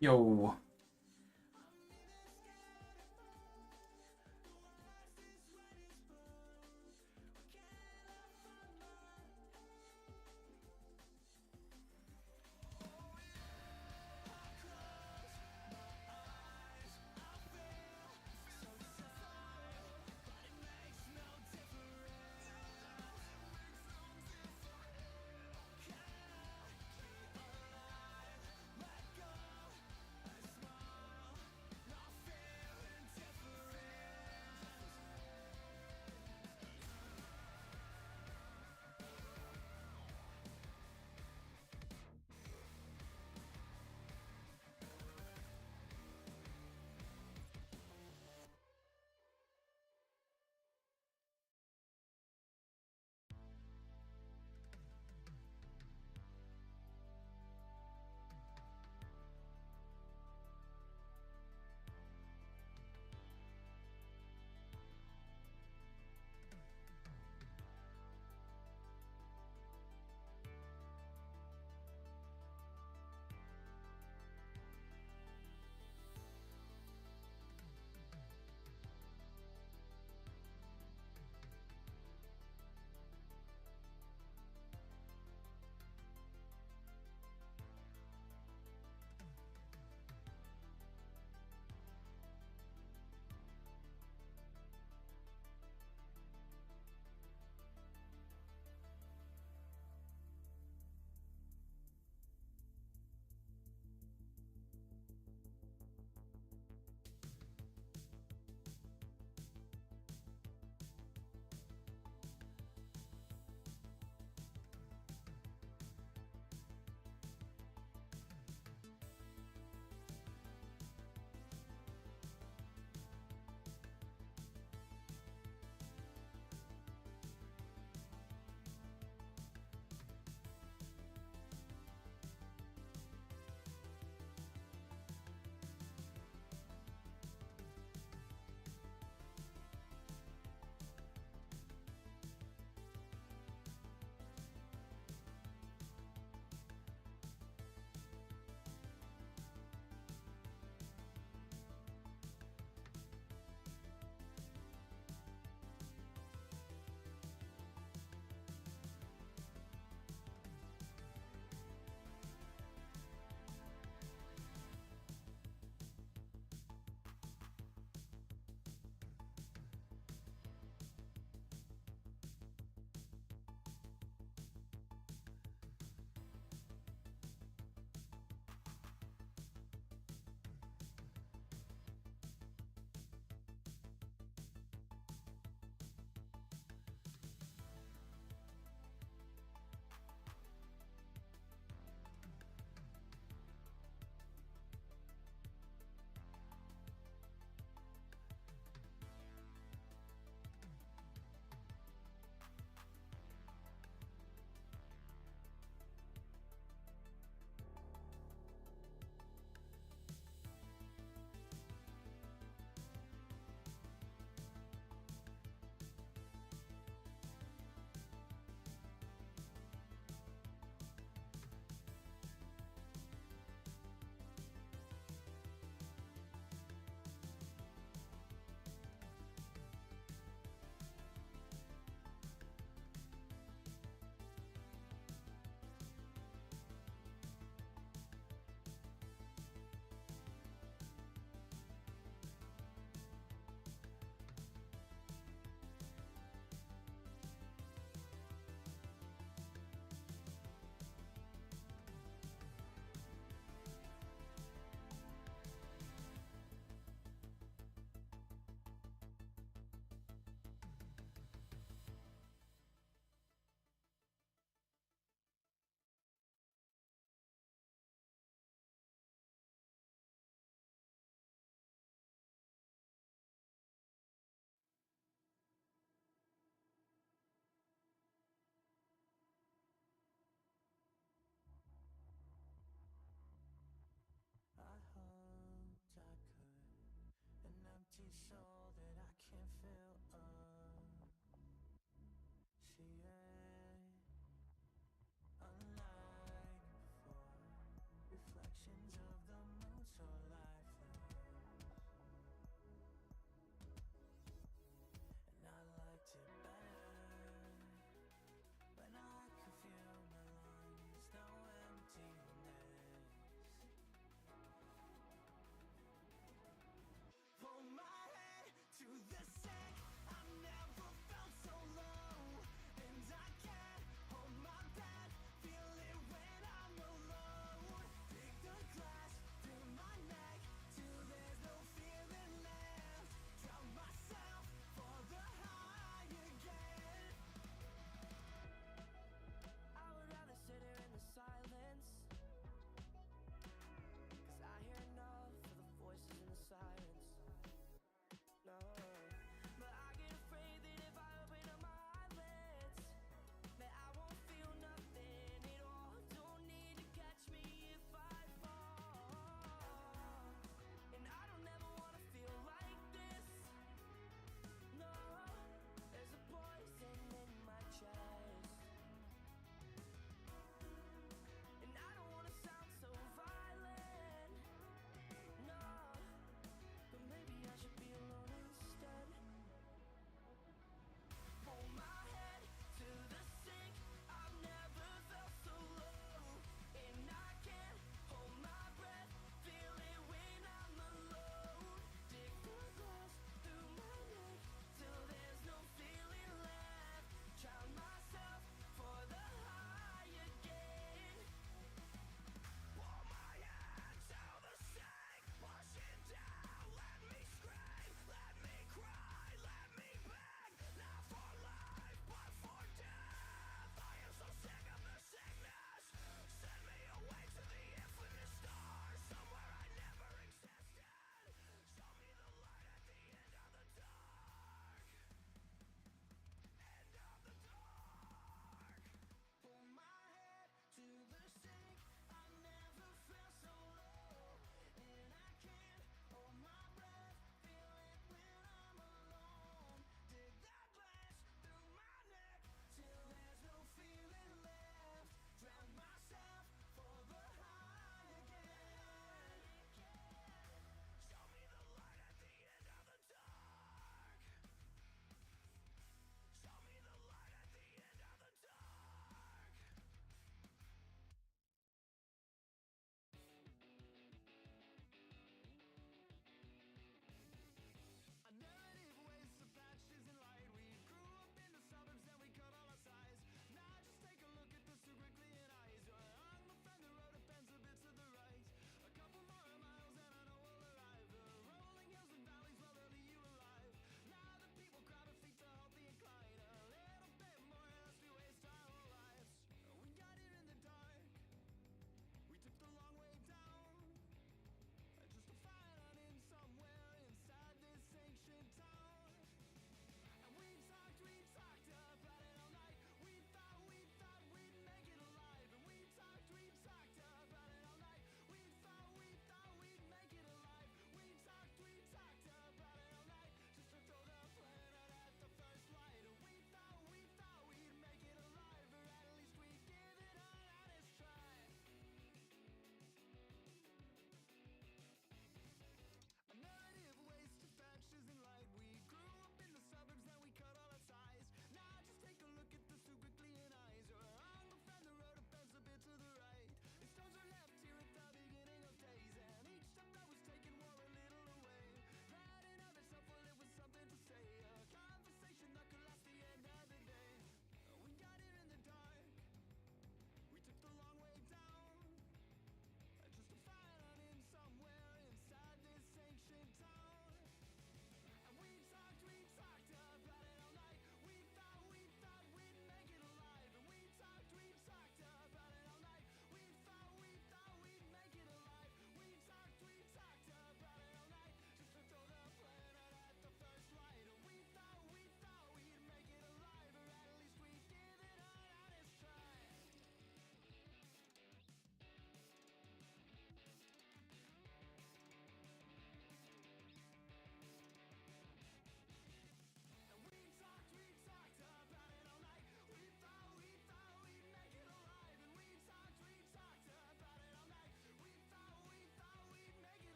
Yo.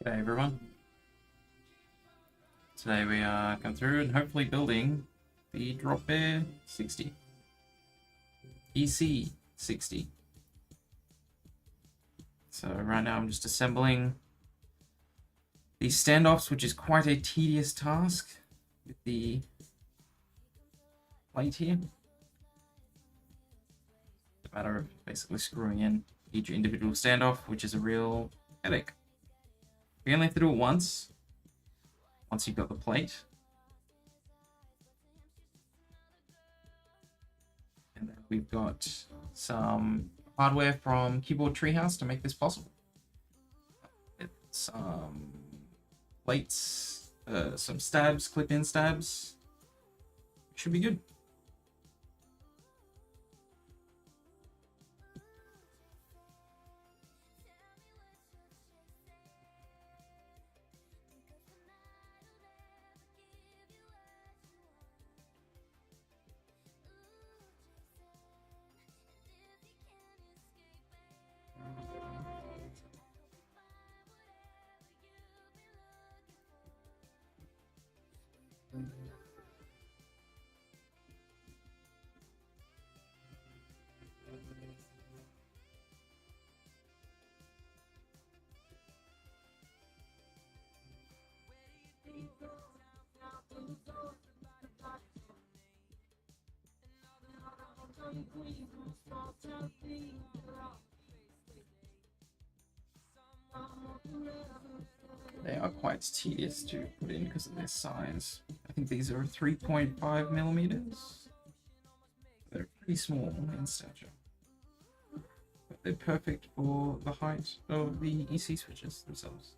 G'day everyone. Today we are going through and hopefully building the Dropbear60. EC60. So right now I'm just assembling these standoffs, which is quite a tedious task with the plate here. It's a matter of basically screwing in each individual standoff, which is a real headache. We only have to do it once you've got the plate. And then we've got some hardware from Keyboard Treehouse to make this possible. It's some plates, some stabs, clip-in stabs. Should be good. They are quite tedious to put in because of their size. I think these are 3.5 millimeters. They're pretty small in stature. But they're perfect for the height of the EC switches themselves.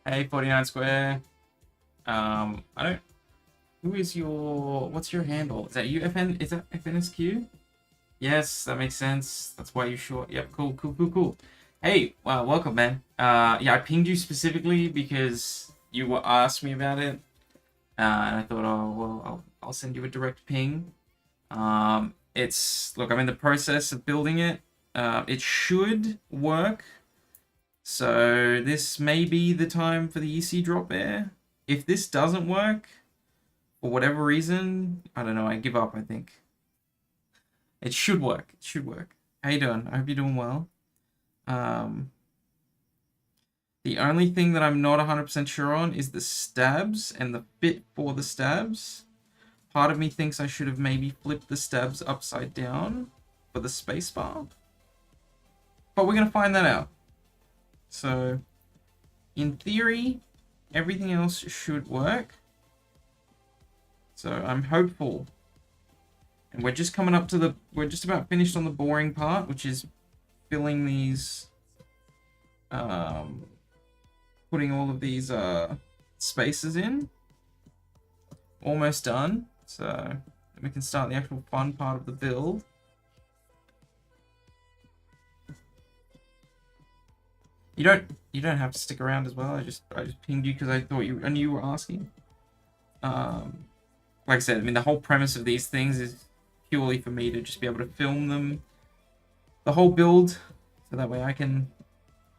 Hey, 49 Square. I don't. Who is your? What's your handle? Is that you? FN? Is that FNSQ? Yes, that makes sense. That's why you're short. Yep. Cool. Hey, well, welcome, man. Yeah, I pinged you specifically because you asked me about it, and I thought, oh well, I'll send you a direct ping. Look, I'm in the process of building it. It should work. So this may be the time for the EC drop bear. If this doesn't work, for whatever reason, I don't know, I give up, I think. It should work. It should work. How you doing? I hope you're doing well. The only thing that I'm not 100% sure on is the stabs and the fit for the stabs. Part of me thinks I should have maybe flipped the stabs upside down for the spacebar. But we're going to find that out. So, in theory, everything else should work. So, I'm hopeful. And we're just coming up to the... We're just about finished on the boring part, which is filling these... putting all of these spaces in. Almost done. So, then we can start the actual fun part of the build. You don't have to stick around as well. I just pinged you because I knew you were asking. Like I said, I mean the whole premise of these things is purely for me to just be able to film them, the whole build, so that way I can,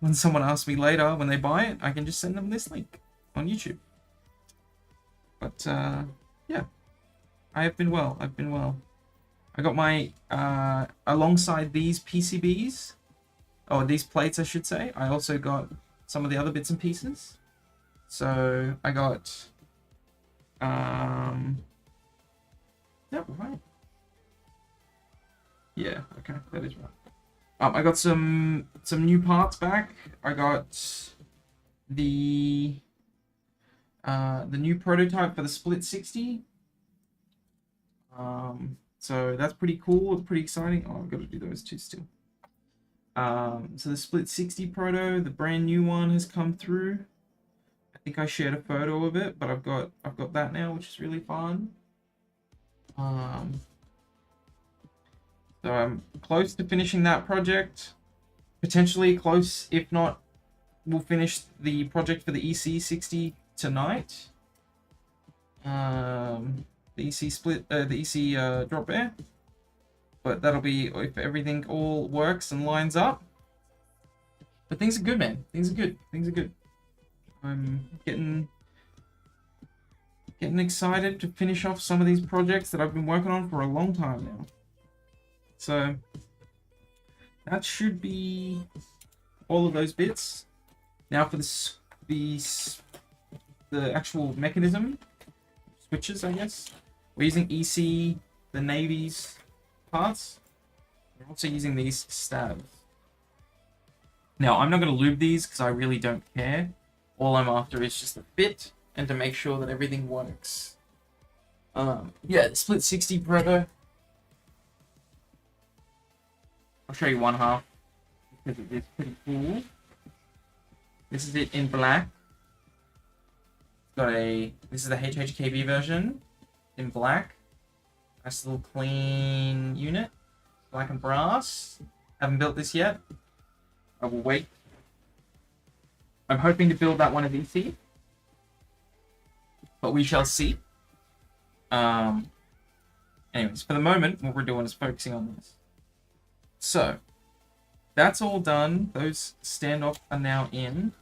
when someone asks me later when they buy it, I can just send them this link on YouTube. But yeah, I have been well. I've been well. I got my alongside these PCBs. Oh, these plates, I should say. I also got some of the other bits and pieces. So I got, yeah, right. Yeah, okay, that is right. I got some new parts back. I got the new prototype for the Split60. So that's pretty cool, pretty exciting. Oh, I've got to do those two still. So the Split60 Proto, the brand new one, has come through. I think I shared a photo of it, but I've got that now, which is really fun. So I'm close to finishing that project. Potentially close, if not, we'll finish the project for the EC60 tonight. The EC drop bear. But that'll be if everything all works and lines up. But things are good, man. Things are good. Things are good. I'm getting excited to finish off some of these projects that I've been working on for a long time now. So that should be all of those bits. Now for the actual mechanism switches, I guess. We're using EC, the Navy's parts. We're also using these stabs. Now, I'm not going to lube these because I really don't care. All I'm after is just the fit and to make sure that everything works. Yeah, Split60 Proto. I'll show you one half because it is pretty cool. This is it in black. This is the HHKB version in black. Nice little clean unit. Black and brass. Haven't built this yet. I will wait. I'm hoping to build that one of EC. But we shall see. Anyways, for the moment, what we're doing is focusing on this. So, that's all done. Those standoff are now in.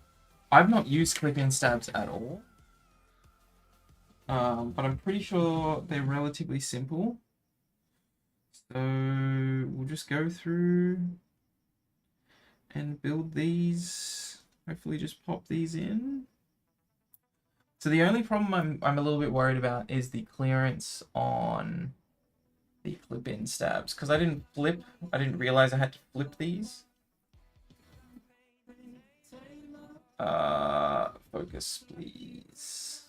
I've not used clip-in stabs at all. But I'm pretty sure they're relatively simple. So we'll just go through and build these. Hopefully just pop these in. So the only problem I'm a little bit worried about is the clearance on the clip-in stabs. Because I didn't realize I had to flip these. Focus, please.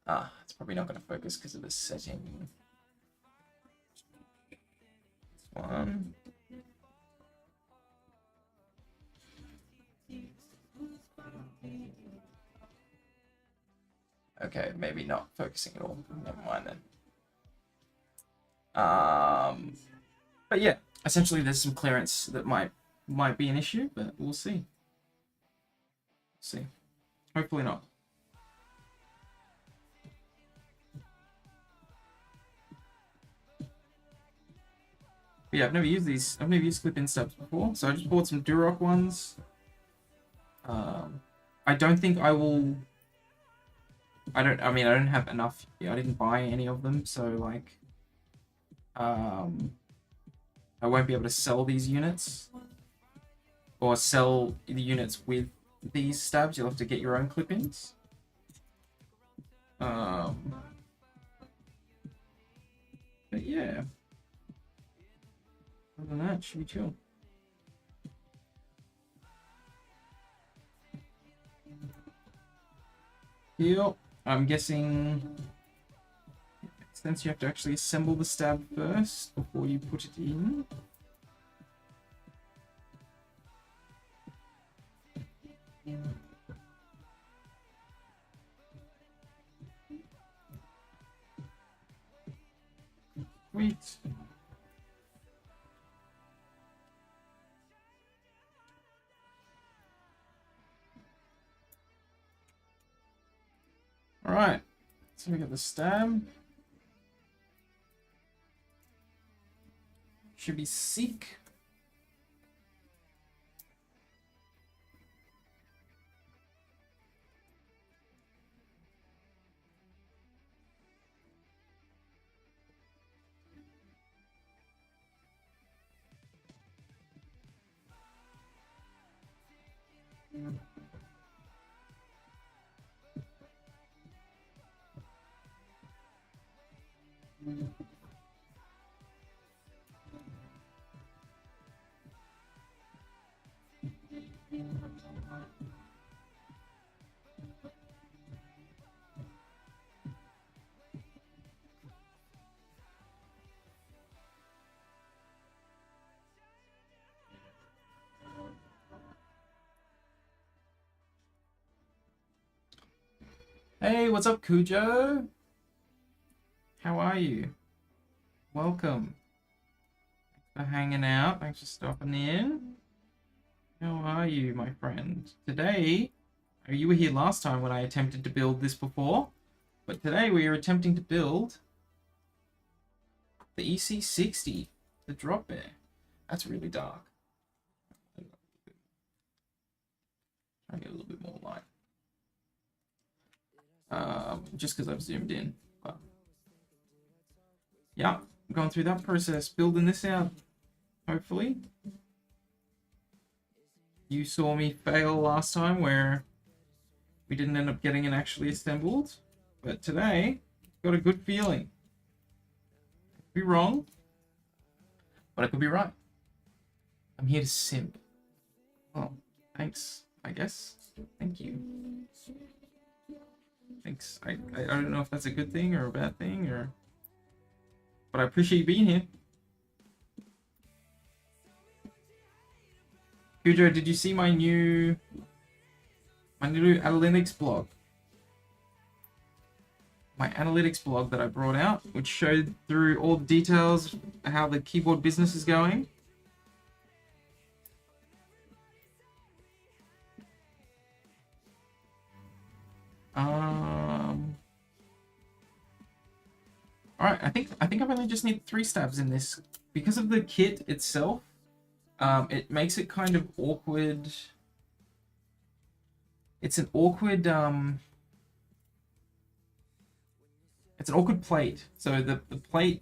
It's probably not going to focus because of the setting. This one. Okay, maybe not focusing at all. Never mind then. But yeah, essentially there's some clearance that might be an issue, but we'll see. See. Hopefully not. But yeah, I've never used these. I've never used clip-in stabs before, so I just bought some Durock ones. I don't think I will. I don't have enough. Yeah, I didn't buy any of them, so like, I won't be able to sell these units or sell the units with these stabs. You'll have to get your own clip-ins. But yeah, other than that, should be chill. Here, I'm guessing since you have to actually assemble the stab first before you put it in. Wait. All right, so we got the stab. Should be sick. Hey, what's up, Cujo? How are you? Welcome. Thanks for hanging out. Thanks for stopping in. How are you, my friend? Today, you were here last time when I attempted to build this before, but today we are attempting to build the EC60, the drop bear. That's really dark. Try to get a little bit more light. Just because I've zoomed in. But yeah, I'm going through that process, building this out. Hopefully. You saw me fail last time where we didn't end up getting it actually assembled. But today, got a good feeling. Could be wrong, but I could be right. I'm here to simp. Well, thanks, I guess. Thank you. Thanks. I don't know if that's a good thing or a bad thing, or, but I appreciate you being here. Cujo, did you see my new analytics blog? My analytics blog that I brought out, which showed through all the details of how the keyboard business is going. All right, I think I really just need 3 stabs in this because of the kit itself. It makes it kind of awkward. It's an awkward it's an awkward plate. So the plate,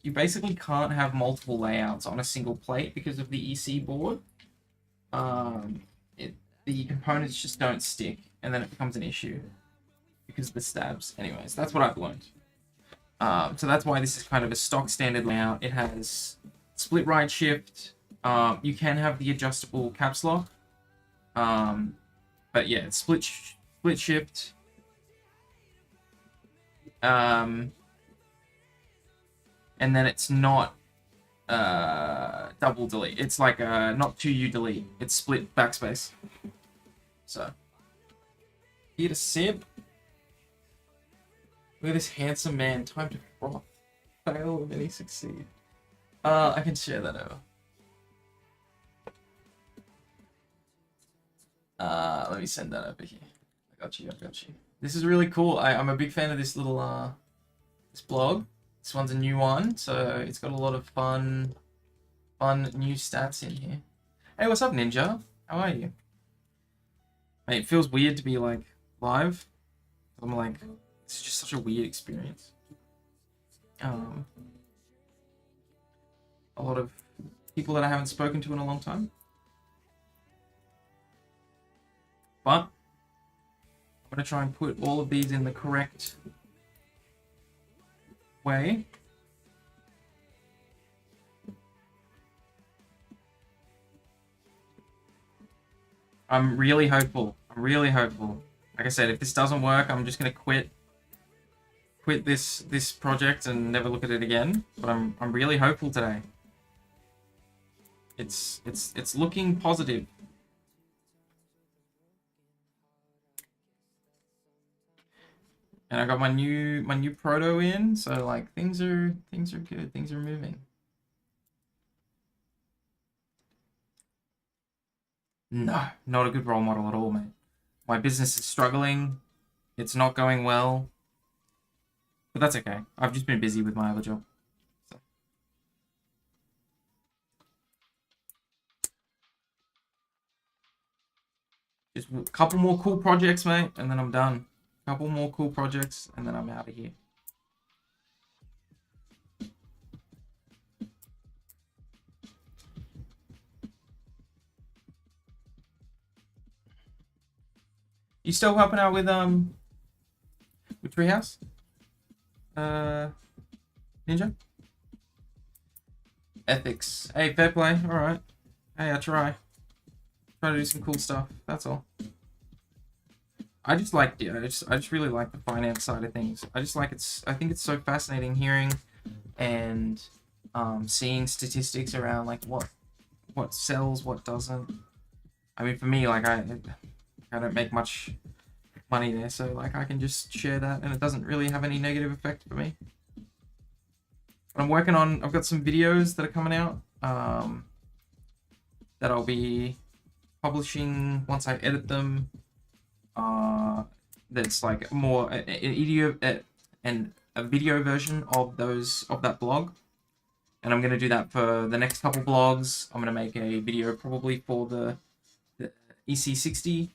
you basically can't have multiple layouts on a single plate because of the EC board. The components just don't stick, and then it becomes an issue because of the stabs. Anyways, that's what I've learned. So that's why this is kind of a stock standard layout. It has split right shift. You can have the adjustable caps lock. But yeah, it's split shift. And then it's not double delete. It's like not 2U delete. It's split backspace. So here to simp. Look at this handsome man. Time to froth. Fail and then he succeed. I can share that over. Let me send that over here. I got you. This is really cool. I'm a big fan of this little this blog. This one's a new one, so it's got a lot of fun fun new stats in here. Hey, what's up, Ninja? How are you? Mate, it feels weird to be like live. I'm like, it's just such a weird experience. A lot of people that I haven't spoken to in a long time. But I'm gonna try and put all of these in the correct way. I'm really hopeful. I'm really hopeful. Like I said, if this doesn't work, I'm just gonna quit this project and never look at it again. But I'm really hopeful today. It's looking positive. And I got my new proto in, so like things are good. Things are moving. No, not a good role model at all, mate. My business is struggling. It's not going well. But that's okay. I've just been busy with my other job. So. Just a couple more cool projects, mate, and then I'm done. A couple more cool projects, and then I'm out of here. You still helping out with Treehouse? Ninja? Ethics. Hey, fair play. Alright. Hey, I try. Try to do some cool stuff. That's all. I just like, yeah, I just really like the finance side of things. I think it's so fascinating hearing and seeing statistics around like what sells, what doesn't. I mean, for me, like I don't make much money there, so like I can just share that, and it doesn't really have any negative effect for me. But I'm working on. I've got some videos that are coming out that I'll be publishing once I edit them. That's like more an video and a video version of that blog, and I'm gonna do that for the next couple blogs. I'm gonna make a video probably for the EC60.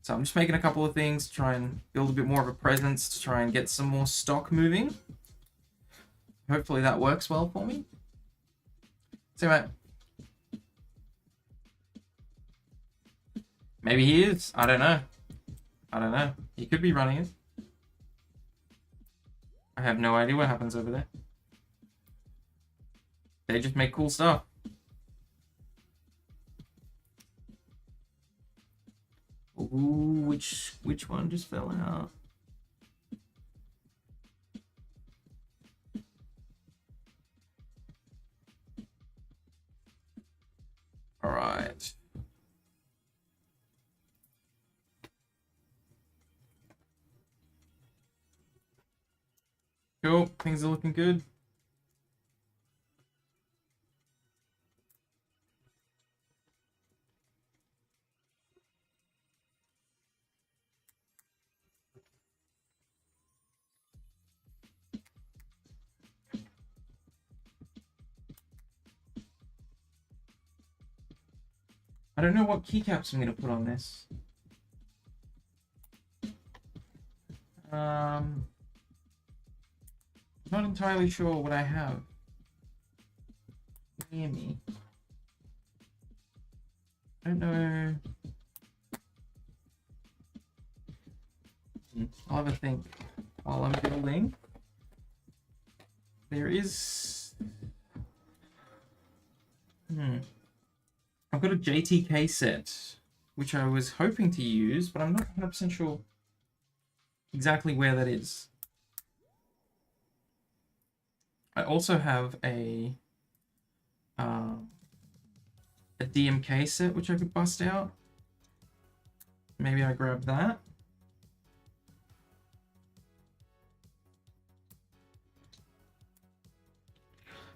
So I'm just making a couple of things to try and build a bit more of a presence, to try and get some more stock moving. Hopefully that works well for me. So, mate. Maybe he is. I don't know. I don't know. He could be running it. I have no idea what happens over there. They just make cool stuff. Ooh, which one just fell out? All right. Cool. Things are looking good. I don't know what keycaps I'm gonna put on this. Not entirely sure what I have near me. I don't know. I'll have a think while I'm building. There is. I've got a JTK set, which I was hoping to use, but I'm not 100% sure exactly where that is. I also have a DMK set, which I could bust out. Maybe I grab that.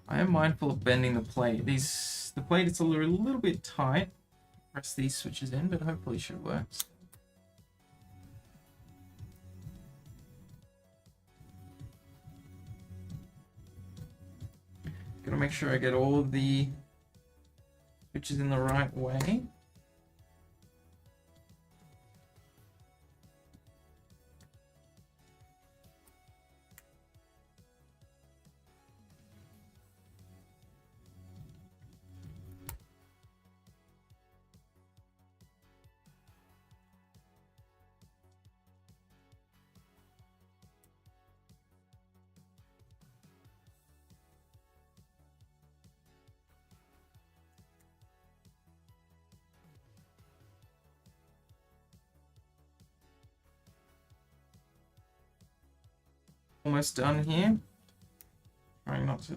I am mindful of bending the plate. The plate is a little bit tight. Press these switches in, but hopefully it should work. Good to make sure I get all the pictures in the right way. Almost done here. Trying not to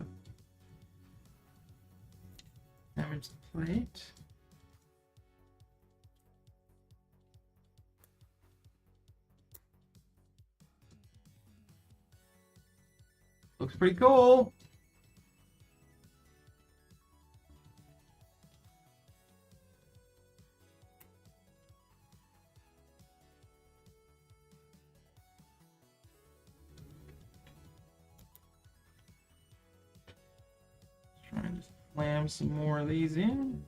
damage the plate. Looks pretty cool. Trying to slam some more of these in.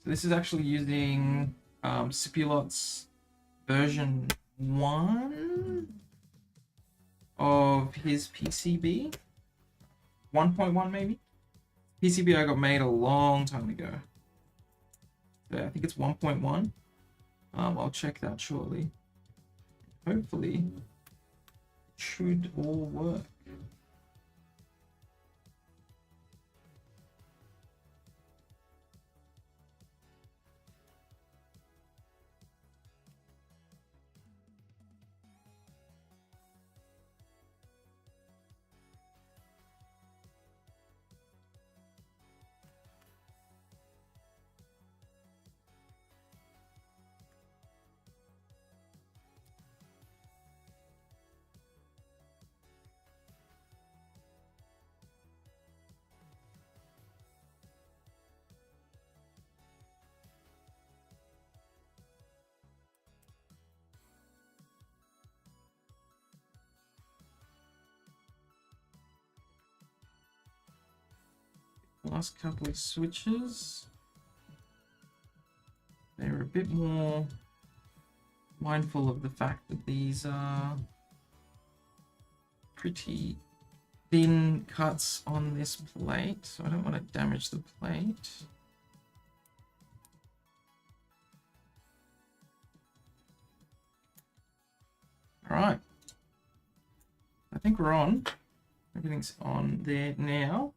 So this is actually using Cipulot's version 1 of his PCB. 1.1 maybe? PCB I got made a long time ago. So I think it's 1.1. I'll check that shortly. Hopefully, it should all work. Last couple of switches, they're a bit more mindful of the fact that these are pretty thin cuts on this plate, so I don't want to damage the plate. All right, I think we're on. Everything's on there now.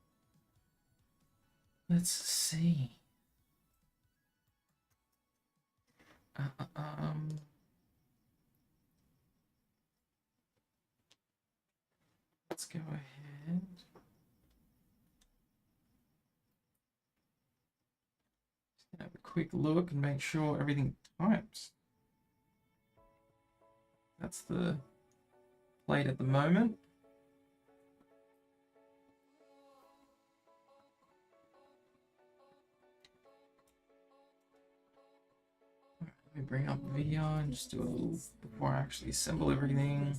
Let's see. Let's go ahead. Just have a quick look and make sure everything types. That's the plate at the moment. Let me bring up video and just do a little before I actually assemble everything.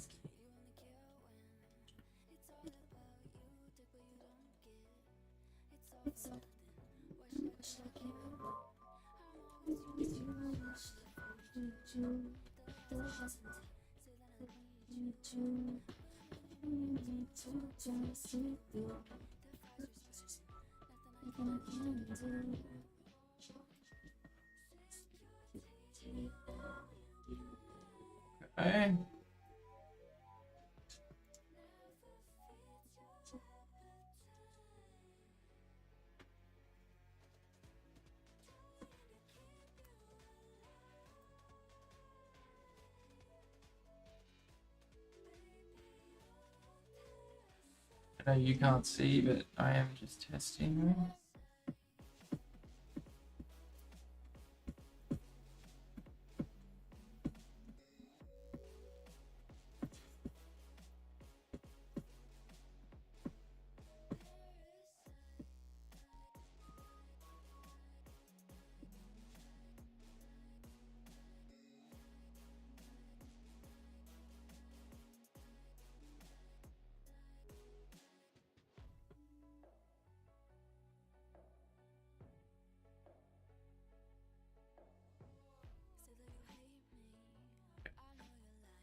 Okay. I know you can't see, but I am just testing.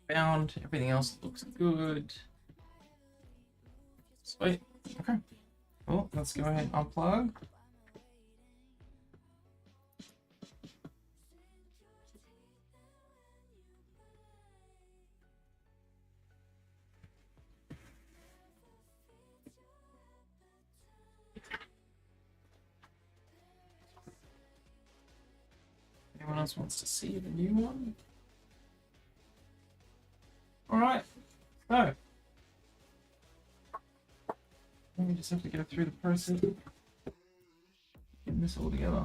Bound. Everything else looks good. Sweet. Okay. Well, let's go ahead and unplug. Anyone else wants to see the new one? All right. So we just have to go through the process of getting this all together.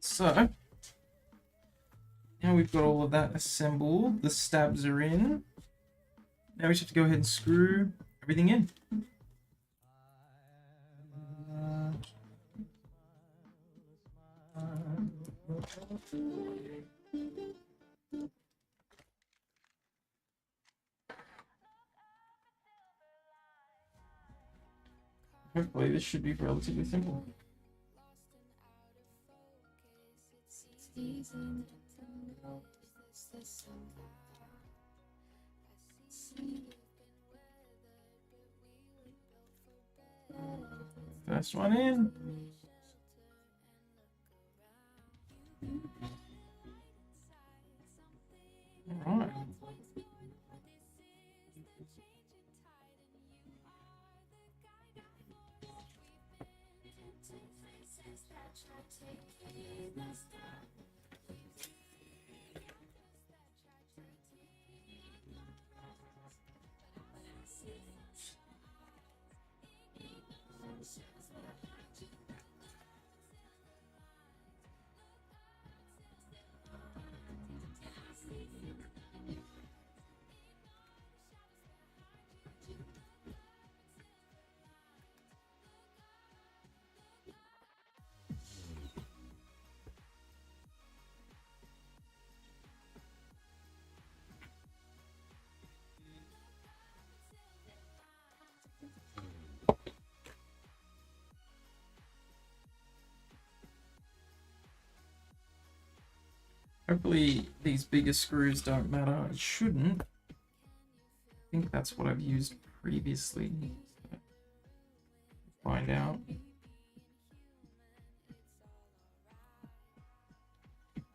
So now we've got all of that assembled. The stabs are in. Now we just have to go ahead and screw everything in. Hopefully this should be relatively simple. First one in. All right. Hopefully these bigger screws don't matter. It shouldn't. I think that's what I've used previously. Find out. I'll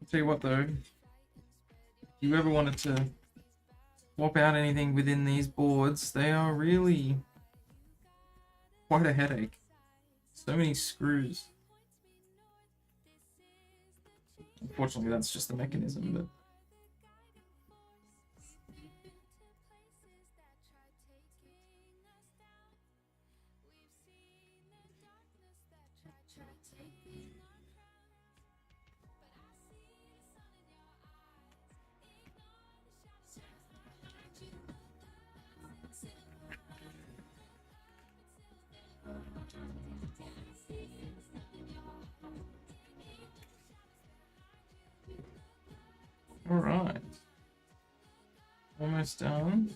tell you what though, if you ever wanted to swap out anything within these boards, they are really quite a headache. So many screws. Unfortunately, that's just the mechanism, but all right. Almost done.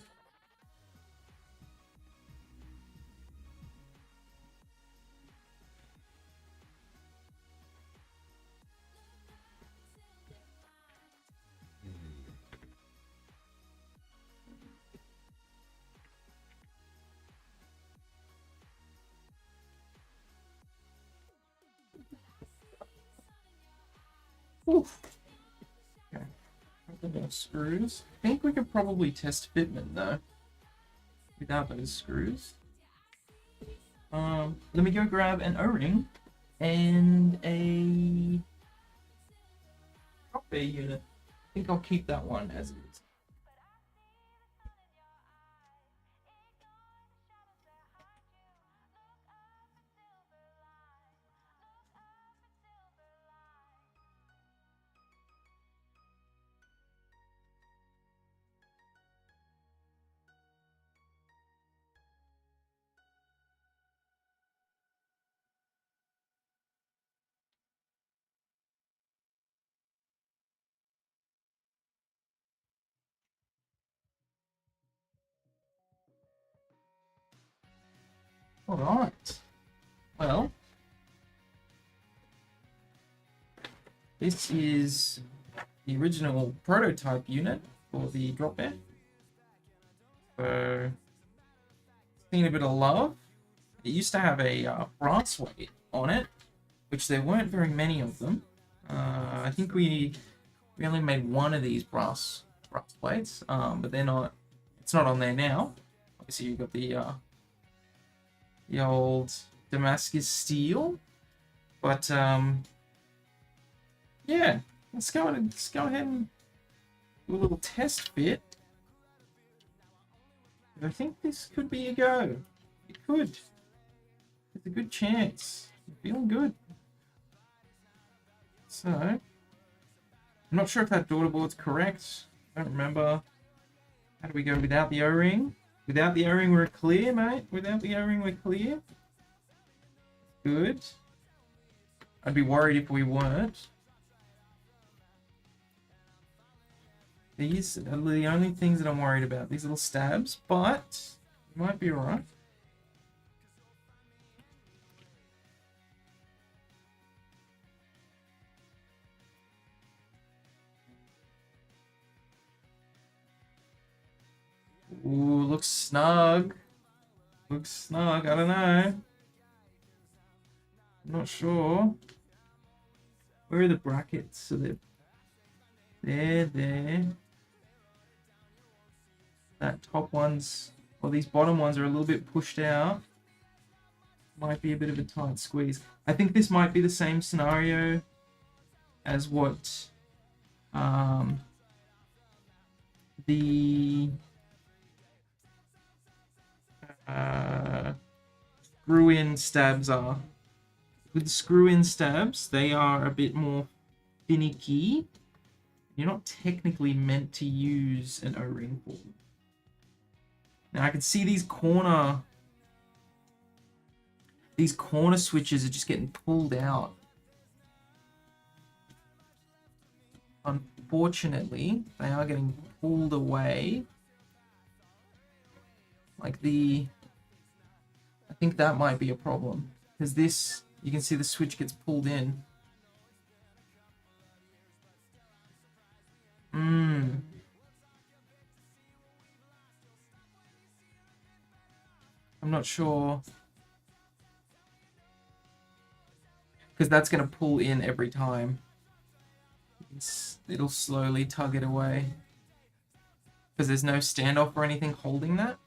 Oof. Okay. Couple more screws. I think we could probably test fitment though, without those screws. Let me go grab an O-ring and a Dropbear unit. I think I'll keep that one as it is. All right. Well, this is the original prototype unit for the drop bear. So, seen a bit of love. It used to have a brass weight on it, which there weren't very many of them. I think we only made one of these brass plates, but they're not. It's not on there now. Obviously, you've got the old Damascus steel, but yeah, let's go ahead and do a little test fit. I think this could be a go. It could. There's a good chance. I'm feeling good. So, I'm not sure if that daughter board's correct. I don't remember. How do we go without the O-ring? Without the O-ring, we're clear, mate. Without the O-ring, we're clear. Good. I'd be worried if we weren't. These are the only things that I'm worried about. These little stabs, but you might be alright. Ooh, looks snug. Looks snug. I don't know. I'm not sure. Where are the brackets? So they're there. That top one's, or these bottom ones are a little bit pushed out. Might be a bit of a tight squeeze. I think this might be the same scenario as what the screw-in stabs are. With the screw-in stabs, they are a bit more finicky. You're not technically meant to use an O-ring for them. Now I can see these corner switches are just getting pulled out. Unfortunately, they are getting pulled away. Like I think that might be a problem. Because this, you can see the switch gets pulled in. I'm not sure. Because that's going to pull in every time. It'll slowly tug it away. Because there's no standoff or anything holding that.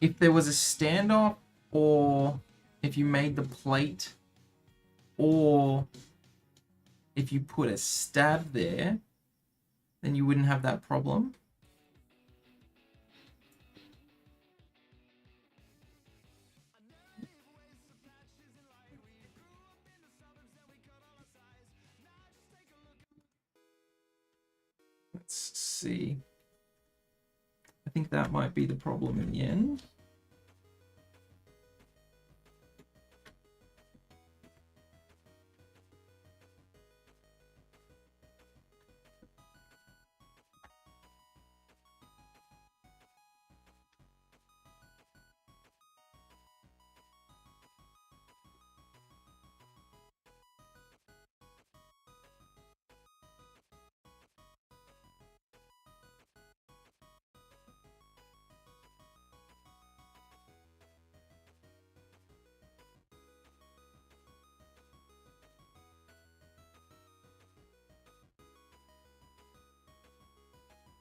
If there was a standoff, or if you made the plate, or if you put a stab there, then you wouldn't have that problem. Let's see. I think that might be the problem in the end.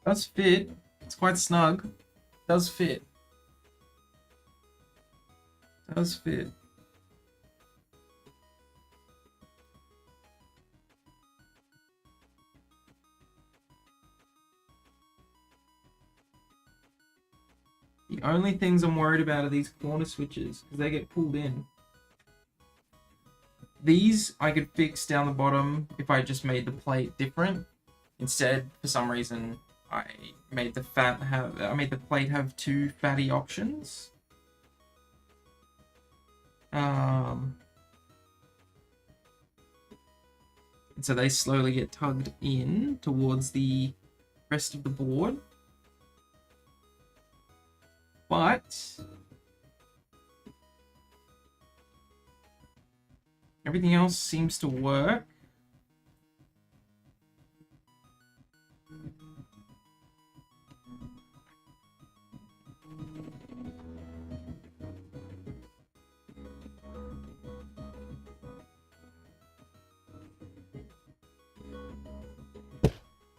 Does fit. It's quite snug. Does fit. Does fit. The only things I'm worried about are these corner switches, because they get pulled in. These I could fix down the bottom if I just made the plate different. Instead, for some reason, I made the plate have two fatty options. And so they slowly get tugged in towards the rest of the board. But everything else seems to work.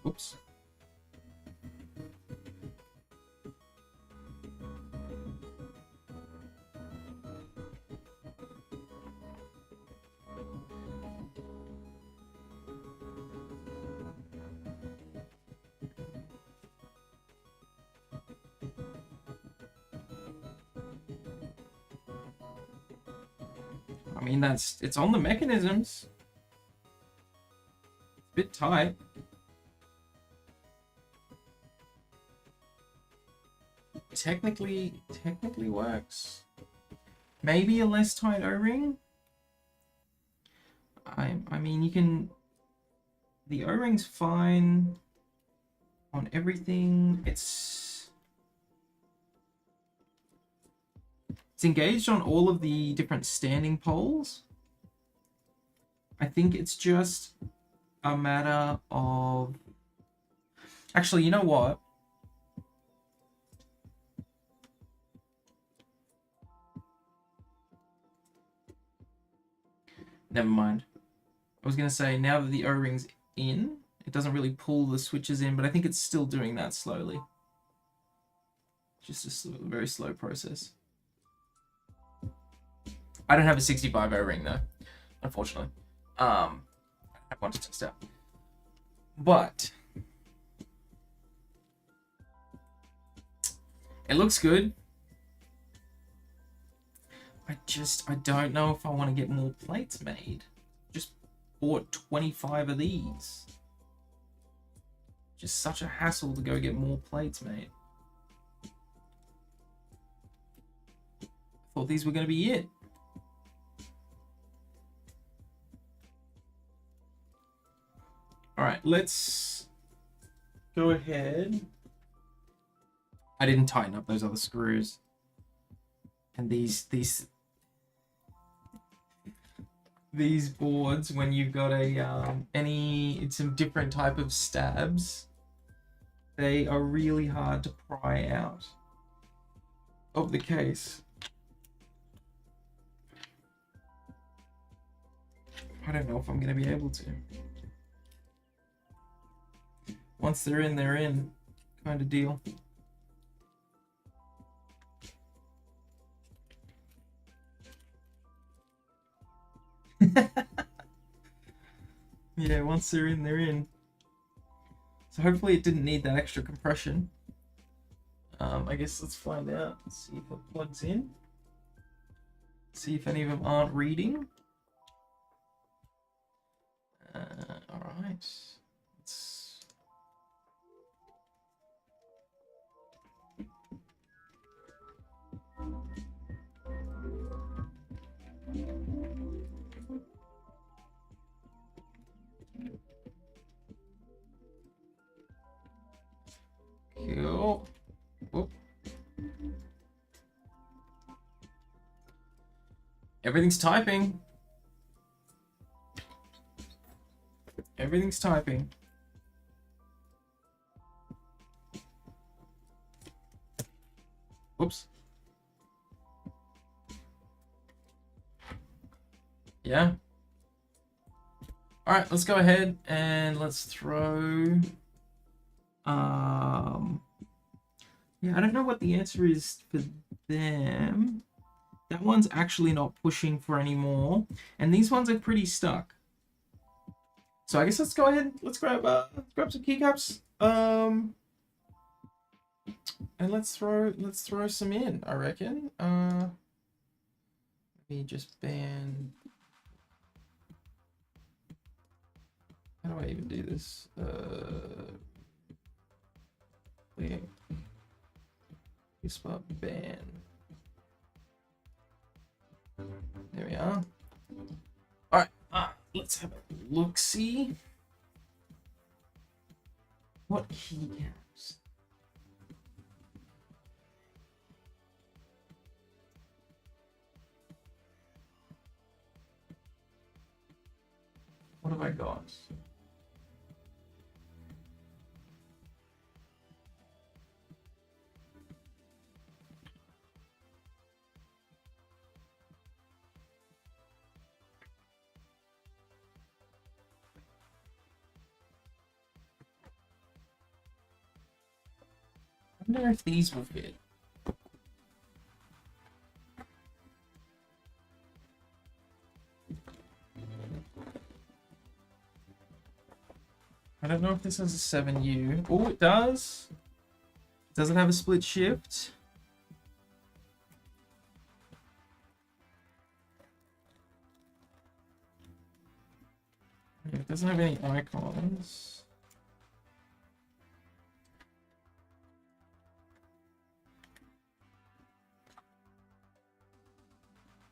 Oops. I mean, it's on the mechanisms. It's a bit tight. Technically works. Maybe a less tight O-ring. I mean, you can. The O-ring's fine on everything. It's engaged on all of the different standing poles. I think it's just a matter of. Actually, you know what? Never mind. I was going to say, now that the O-ring's in, it doesn't really pull the switches in, but I think it's still doing that slowly. Just a very slow process. I don't have a 65 O-ring though, unfortunately. I want to test out. But it looks good. I don't know if I want to get more plates made. Just bought 25 of these. Just such a hassle to go get more plates made. Thought these were going to be it. All right, let's go ahead. I didn't tighten up those other screws. And these boards, when you've got some different type of stabs, they are really hard to pry out of the case. I don't know if I'm going to be able to. Once they're in, kind of deal. Yeah, once they're in. So hopefully it didn't need that extra compression. I guess let's find out. Let's see if it plugs in. See if any of them aren't reading. All right. Cool. Whoop. Everything's typing. Everything's typing. Whoops. Yeah. All right, let's go ahead and let's throw. Yeah, I don't know what the answer is for them. That one's actually not pushing for any more, and these ones are pretty stuck. So I guess let's go ahead. Let's grab some keycaps. And let's throw some in. I reckon. Let me just ban. How do I even do this? Spot ban. There we are. All right. Let's have a look. See what keycaps. What have I got? I wonder if these will fit. I don't know if this has a 7U. Oh, it does. Does it have a split shift? It doesn't have any icons.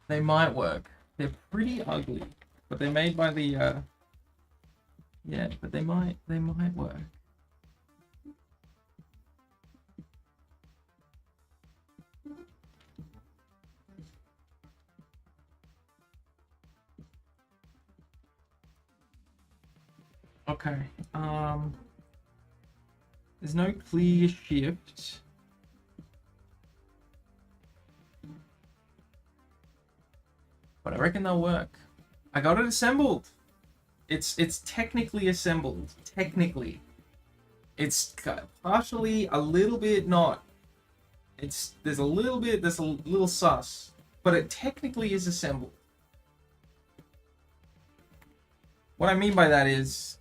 They might work. They're pretty ugly, but they're made by the yeah, but they might work. Okay. There's no clear shift. But I reckon they'll work. I got it assembled. It's technically assembled. Technically. It's partially a little bit not. There's a little sus. But it technically is assembled. What I mean by that is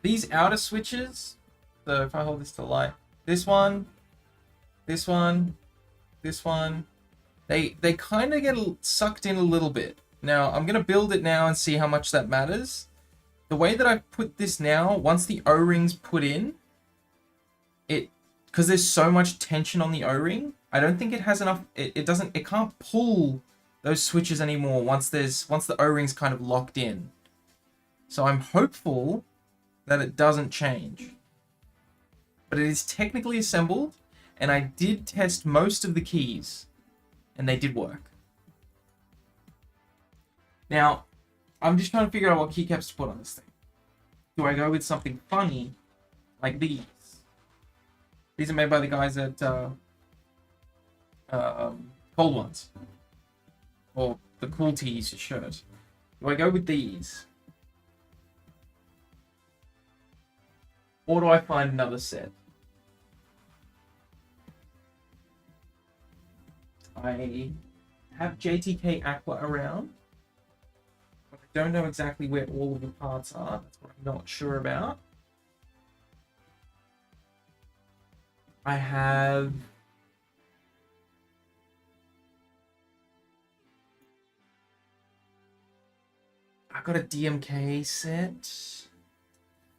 these outer switches, so if I hold this to light, this one, this one, this one, they kind of get sucked in a little bit. Now, I'm going to build it now and see how much that matters. The way that I put this now, once the O-ring's put in, because there's so much tension on the O-ring, I don't think it has enough, it can't pull those switches anymore once the O-ring's kind of locked in. So I'm hopeful that it doesn't change. But it is technically assembled, and I did test most of the keys, and they did work. Now, I'm just trying to figure out what keycaps to put on this thing. Do I go with something funny, like these? These are made by the guys at Cold Ones. Or the Cool Tees shirt. Do I go with these? Or do I find another set? I have JTK Aqua around. But I don't know exactly where all of the parts are. That's what I'm not sure about. I have... I got a DMK set.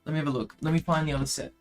Let me have a look. Let me find the other set.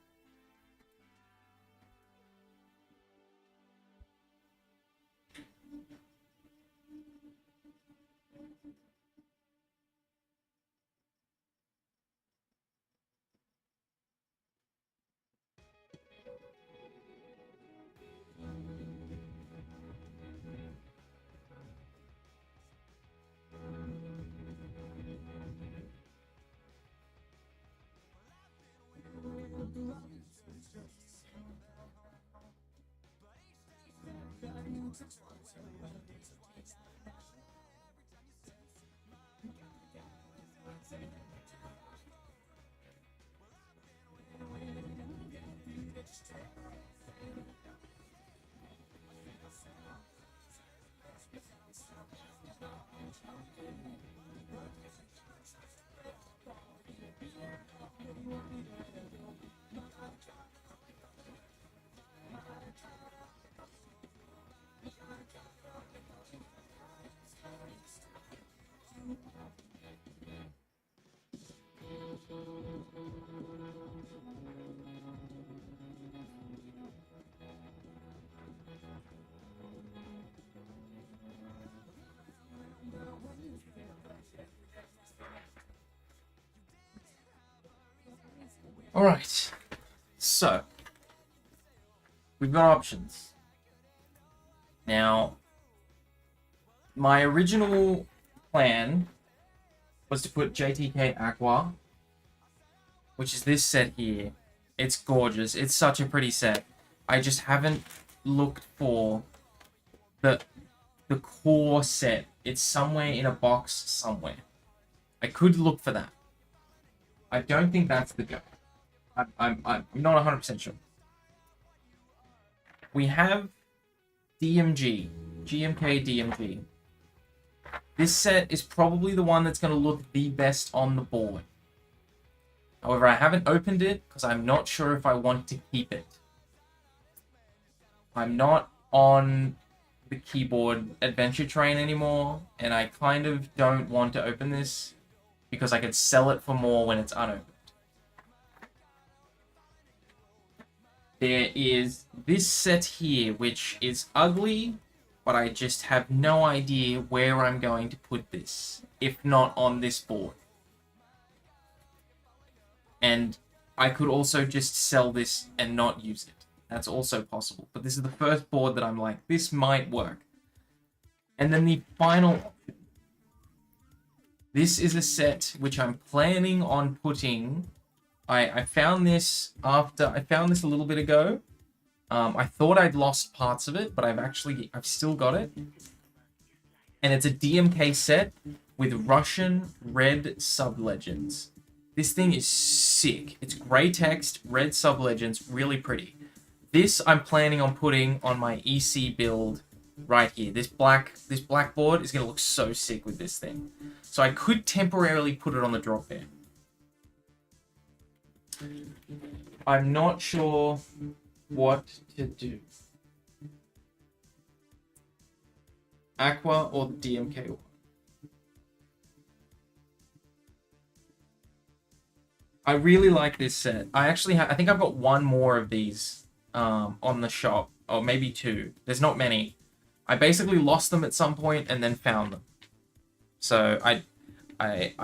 All right, so we've got options. Now, my original plan was to put JTK Aqua, which is this set here. It's gorgeous. It's such a pretty set. I just haven't looked for the core set. It's somewhere in a box somewhere. I could look for that. I don't think that's the go. I'm not 100% sure. We have DMG. GMK DMG. This set is probably the one that's going to look the best on the board. However, I haven't opened it because I'm not sure if I want to keep it. I'm not on the keyboard adventure train anymore, and I kind of don't want to open this because I could sell it for more when it's unopened. There is this set here, which is ugly, but I just have no idea where I'm going to put this, if not on this board. And I could also just sell this and not use it. That's also possible. But this is the first board that I'm like, this might work. And then the final option. This is a set which I'm planning on putting. I found this a little bit ago. I thought I'd lost parts of it, but I've still got it. And it's a DMK set with Russian red sub-legends. This thing is sick. It's gray text, red sub-legends, really pretty. This I'm planning on putting on my EC build right here. This black board is going to look so sick with this thing. So I could temporarily put it on the Dropbear. I'm not sure what to do. Aqua or the DMK one? I really like this set. I think I've got one more of these on the shop, or maybe two. There's not many. I basically lost them at some point and then found them. So I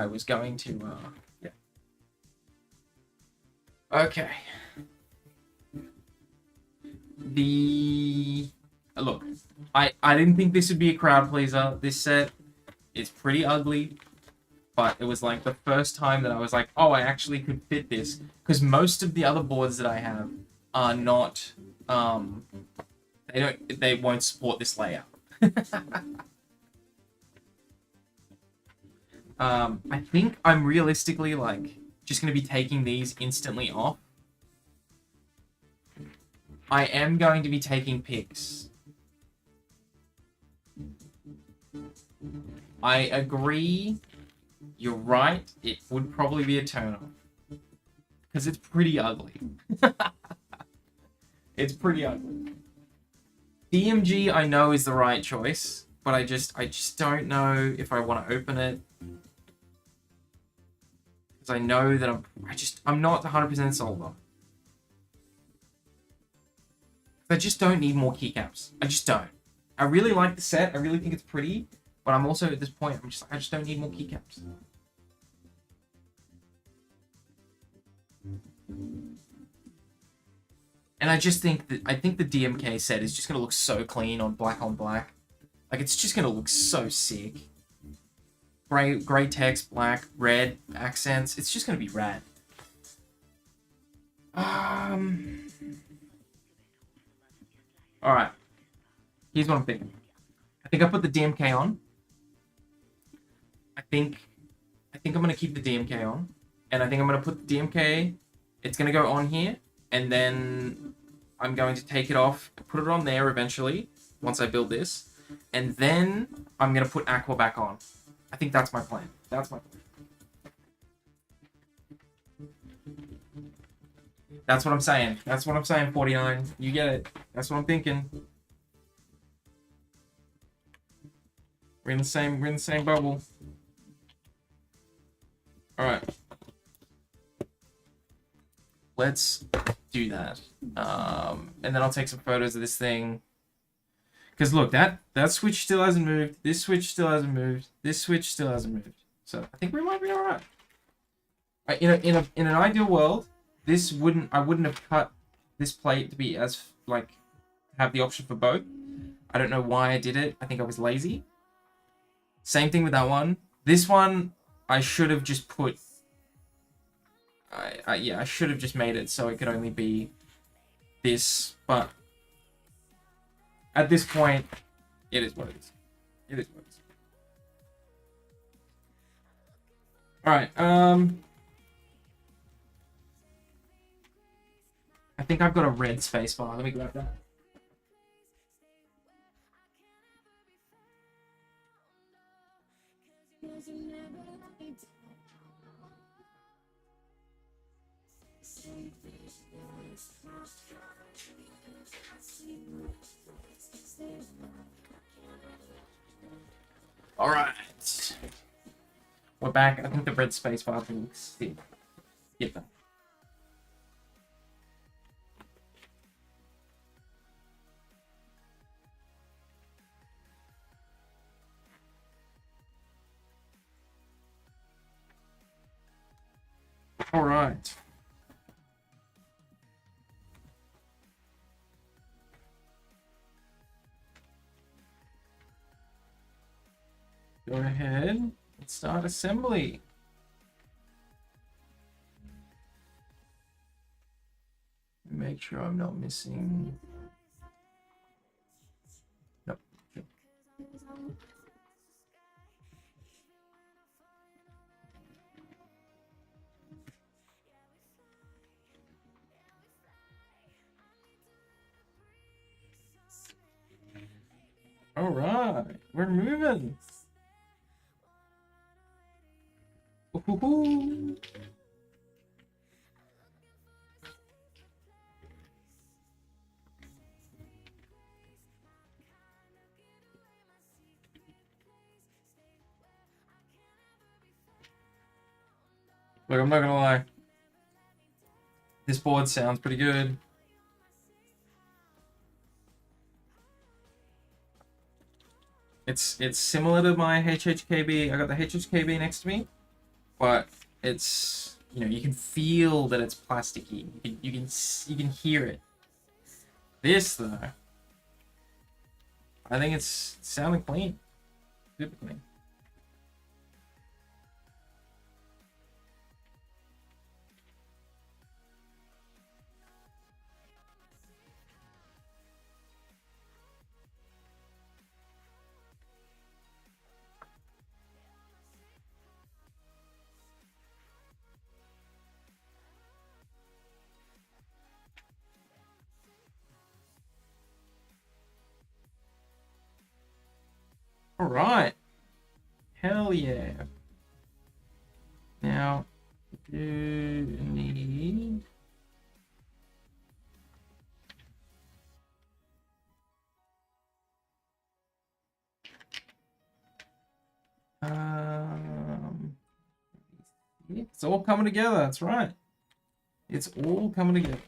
was going to yeah. Okay. Look, I didn't think this would be a crowd pleaser. This set is pretty ugly. But it was like the first time that I was like, oh, I actually could fit this. Because most of the other boards that I have are not, they won't support this layout. I think I'm realistically like just going to be taking these instantly off. I am going to be taking pics. I agree. You're right, it would probably be a turn-off. Because it's pretty ugly. It's pretty ugly. DMG I know is the right choice, but I just don't know if I want to open it. Because I know that I'm not 100% sold on it. I just don't need more keycaps. I just don't. I really like the set, I really think it's pretty, but I'm also at this point, I just don't need more keycaps. And I think the DMK set is just gonna look so clean on black. Like it's just gonna look so sick. Gray text, black, red accents. It's just gonna be rad. Alright. Here's what I'm thinking. I think I put the DMK on. I think I'm gonna keep the DMK on. And I think I'm gonna put the DMK. It's gonna go on here. And then I'm going to take it off, put it on there eventually, once I build this. And then I'm gonna put Aqua back on. I think that's my plan. That's my plan. That's what I'm saying. That's what I'm saying, 49. You get it. That's what I'm thinking. We're in the same bubble. Alright. Let's do that. And then I'll take some photos of this thing. Because look, that switch still hasn't moved. This switch still hasn't moved. This switch still hasn't moved. So I think we might be alright. In an ideal world, I wouldn't have cut this plate to be as like have the option for both. I don't know why I did it. I think I was lazy. Same thing with that one. This one, I should have just put... yeah, I should have just made it so it could only be this, but at this point, it is what it is. It is what it is. Alright, I think I've got a red spacebar. Let me grab that. Alright. We're back. I think the red spacebar thing still. Get that. Alright. Go ahead and start assembly. Make sure I'm not missing. Nope. Okay. All right, we're moving. Ooh. Look, I'm not gonna lie. This board sounds pretty good. It's similar to my HHKB. I got the HHKB next to me, but it's, you know, you can feel that it's plasticky. You can hear it. This though, I think it's sounding clean, super clean. All right. Hell yeah. Now, do need... It's all coming together. That's right. It's all coming together.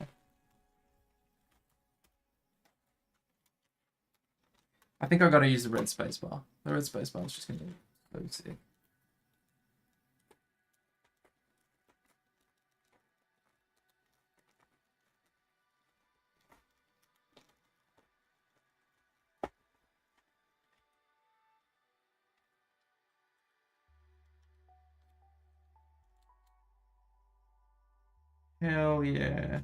I think I've got to use the red spacebar. The red spacebar is just going to go sick. Hell yeah.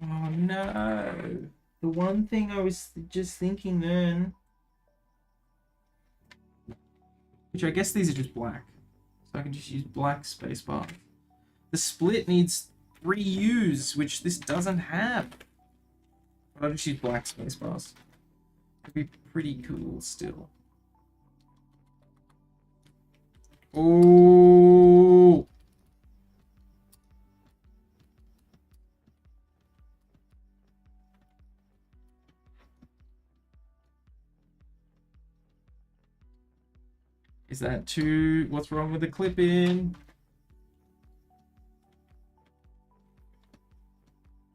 Oh no. The one thing I was just thinking then, which I guess these are just black, so I can just use black spacebar. The split needs 3 U's, which this doesn't have. But I'll just use black spacebars. It'd be pretty cool still. Oh. Is that too... What's wrong with the clip-in?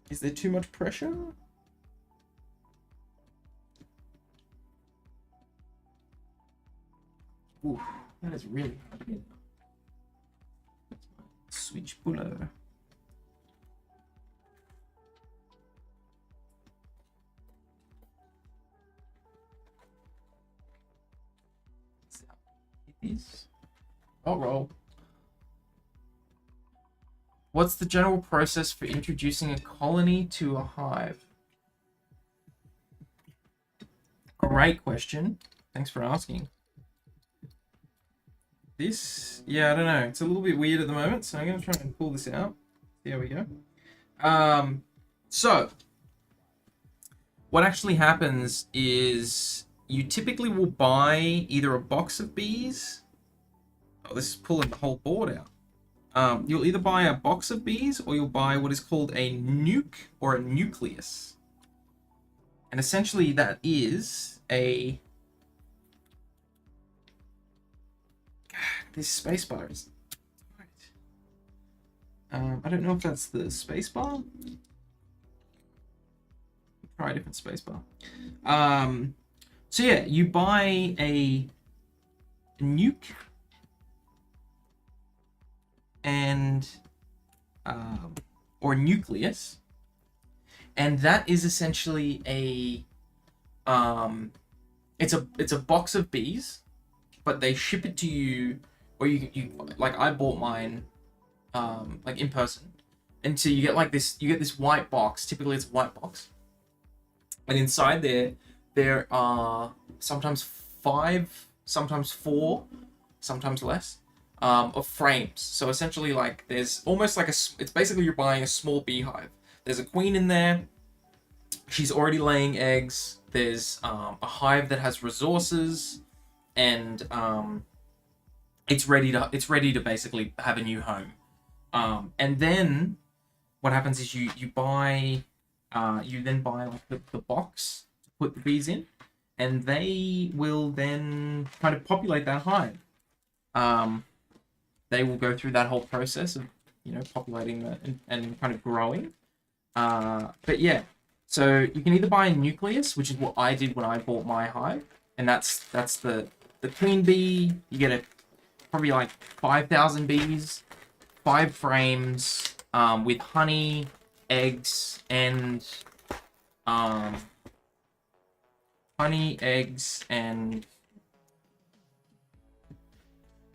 Is there too much pressure? Ooh, that is really hard to get. That's my switch puller. Please. Oh, roll. What's the general process for introducing a colony to a hive? Great question. Thanks for asking. This, yeah, I don't know. It's a little bit weird at the moment, so I'm going to try and pull this out. There we go. So, what actually happens is you typically will buy either a box of bees. Oh, this is pulling the whole board out. You'll either buy a box of bees or you'll buy what is called a nuke or a nucleus. And essentially that is a... This spacebar is... I don't know if that's the spacebar. Try a different spacebar. So yeah, you buy a nuke and or nucleus, and that is essentially a it's a box of bees, but they ship it to you, or you like I bought mine like in person, and so you get like this, you get this white box. Typically it's a white box, and inside there are sometimes 5, sometimes 4, sometimes less of frames. So essentially, like, there's almost like it's basically you're buying a small beehive. There's a queen in there. She's already laying eggs. There's a hive that has resources, and it's ready to basically have a new home. And then what happens is you then buy like the box to put the bees in, and they will then kind of populate that hive. They will go through that whole process of, you know, populating and kind of growing. But yeah, so you can either buy a nucleus, which is what I did when I bought my hive, and that's the queen bee. You get probably like 5,000 bees, 5 frames, with honey, eggs, and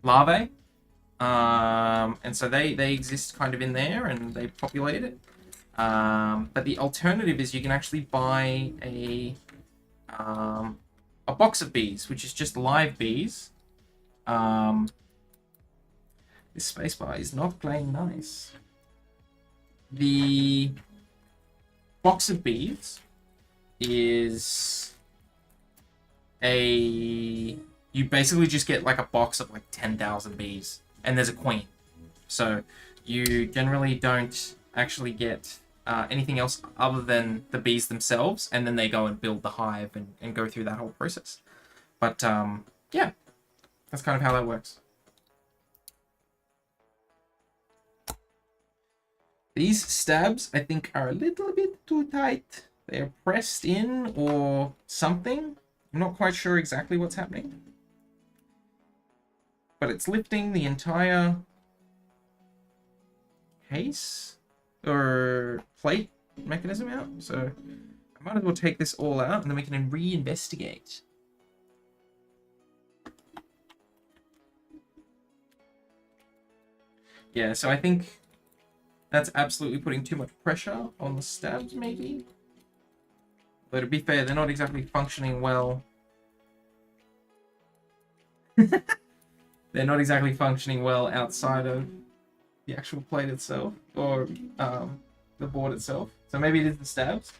larvae. And so they exist kind of in there and they populate it. But the alternative is you can actually buy a box of bees, which is just live bees. This spacebar is not playing nice. The box of bees is you basically just get like a box of like 10,000 bees, and there's a queen. So you generally don't actually get anything else other than the bees themselves, and then they go and build the hive and go through that whole process. But yeah, that's kind of how that works. These stabs, I think, are a little bit too tight. They are pressed in or something. I'm not quite sure exactly what's happening. But it's lifting the entire case or plate mechanism out. So I might as well take this all out and then we can re-investigate. Yeah, so I think that's absolutely putting too much pressure on the stabs, maybe. But to be fair, they're not exactly functioning well. They're not exactly functioning well outside of the actual plate itself, or the board itself. So maybe it is the stabs.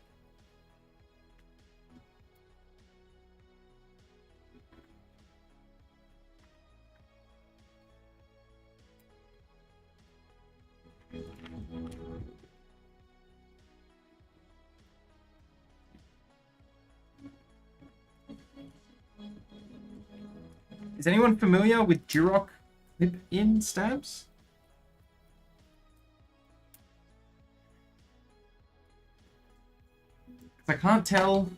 Is anyone familiar with Duroc clip-in stabs? I can't tell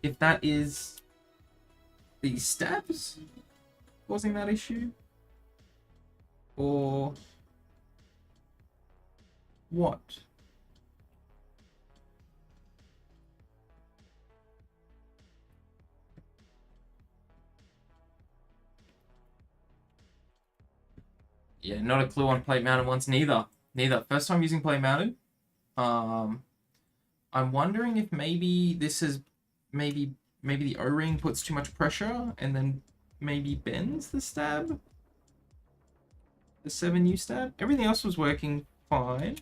if that is the stabs causing that issue, or what. Yeah, not a clue on plate mounted ones. Neither. First time using plate mounted. I'm wondering if maybe this is maybe the O-ring puts too much pressure and then maybe bends the stab. The 7U stab. Everything else was working fine.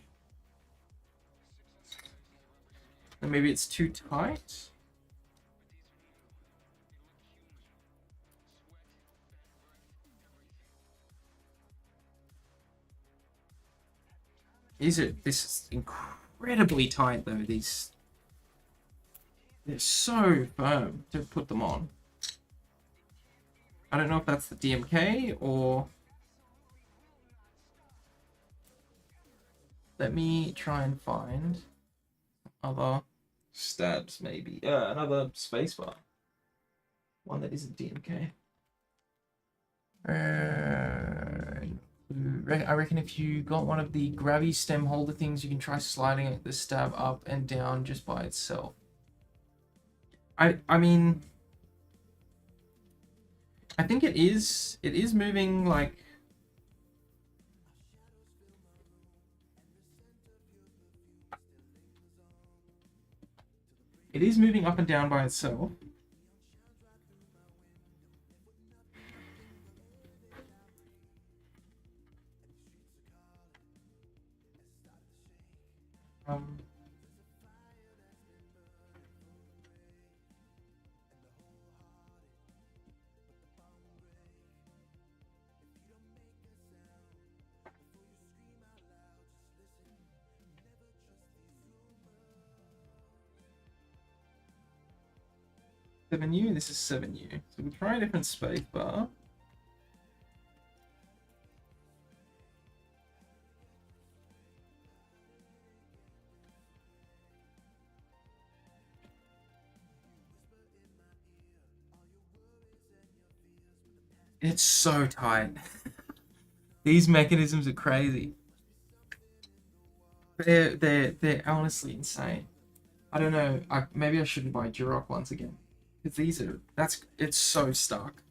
And maybe it's too tight. This is incredibly tight though. They're so firm to put them on. I don't know if that's the DMK or... Let me try and find other stabs, maybe. Another spacebar. One that isn't DMK. I reckon if you got one of the grabby stem holder things, you can try sliding the stab up and down just by itself. I mean, I think it is moving like... It is moving up and down by itself. Seven U. This is 7U. So we'll try a different space bar. It's so tight. These mechanisms are crazy. They're honestly insane. I don't know. Maybe I shouldn't buy Duroc ones again. Because these are... It's so stuck.